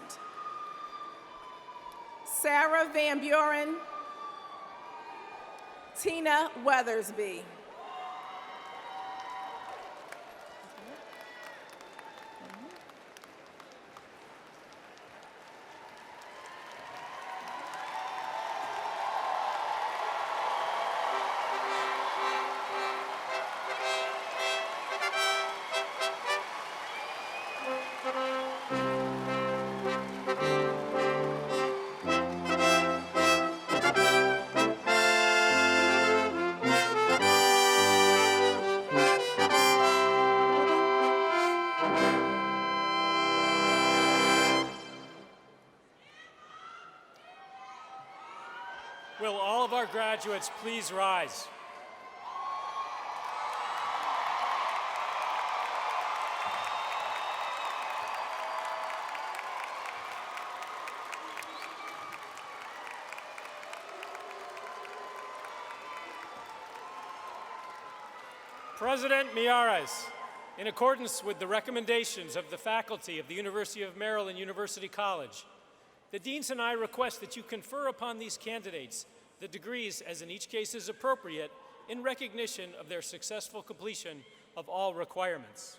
Sarah Van Buren, Tina Weathersby. Will all of our graduates please rise? President Miyares, in accordance with the recommendations of the faculty of the University of Maryland University College, the deans and I request that you confer upon these candidates the degrees, as in each case is appropriate, in recognition of their successful completion of all requirements.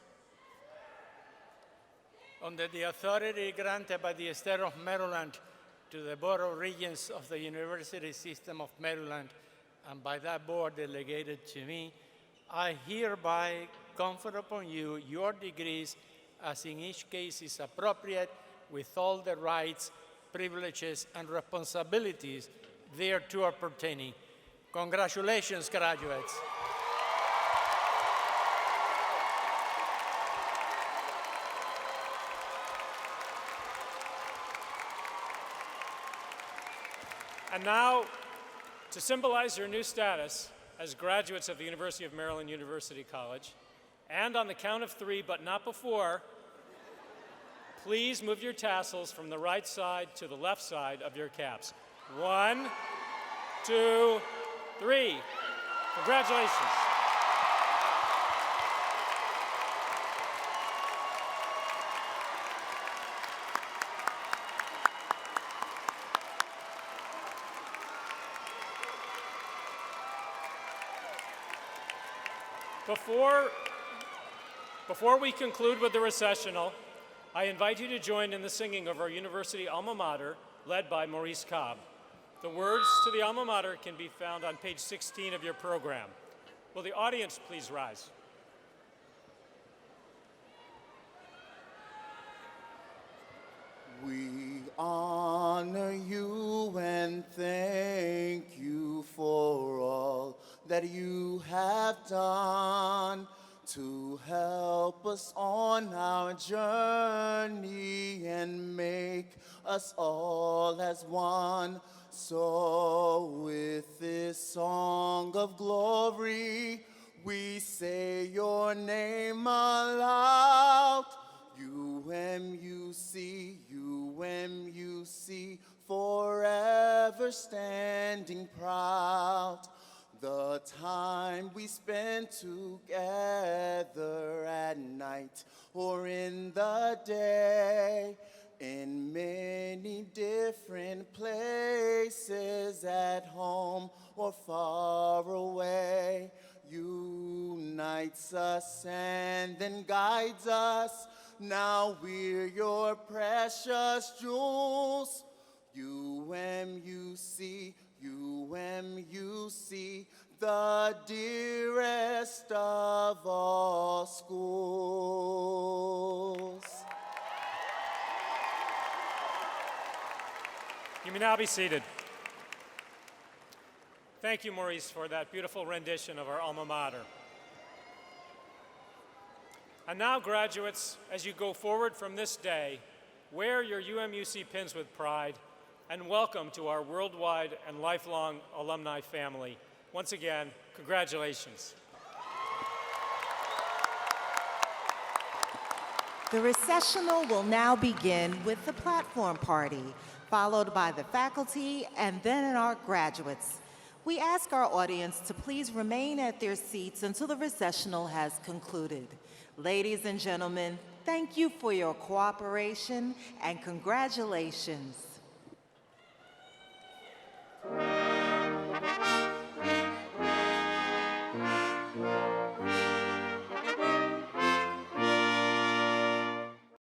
Under the authority granted by the State of Maryland to the Board of Regents of the University System of Maryland, and by that board delegated to me, I hereby confer upon you your degrees, as in each case is appropriate, with all the rights, privileges, and responsibilities thereto pertaining. Congratulations, graduates. And now, to symbolize your new status as graduates of the University of Maryland University College, and on the count of 3, but not before, please move your tassels from the right side to the left side of your caps. 1, 2, 3. Congratulations. Before we conclude with the recessional, I invite you to join in the singing of our university alma mater, led by Maurice Cobb. The words to the alma mater can be found on page 16 of your program. Will the audience please rise? We honor you and thank you for all that you have done to help us on our journey and make us all as one. So with this song of glory, we say your name aloud. UMUC, UMUC, forever standing proud. The time we spend together at night or in the day, in many different places, at home or far away, unites us and then guides us. Now we're your precious jewels. UMUC, UMUC, the dearest of all schools. You may now be seated. Thank you, Maurice, for that beautiful rendition of our alma mater. And now, graduates, as you go forward from this day, wear your UMUC pins with pride, and welcome to our worldwide and lifelong alumni family. Once again, congratulations. The recessional will now begin with the platform party, followed by the faculty and then our graduates. We ask our audience to please remain at their seats until the recessional has concluded. Ladies and gentlemen, thank you for your cooperation and congratulations.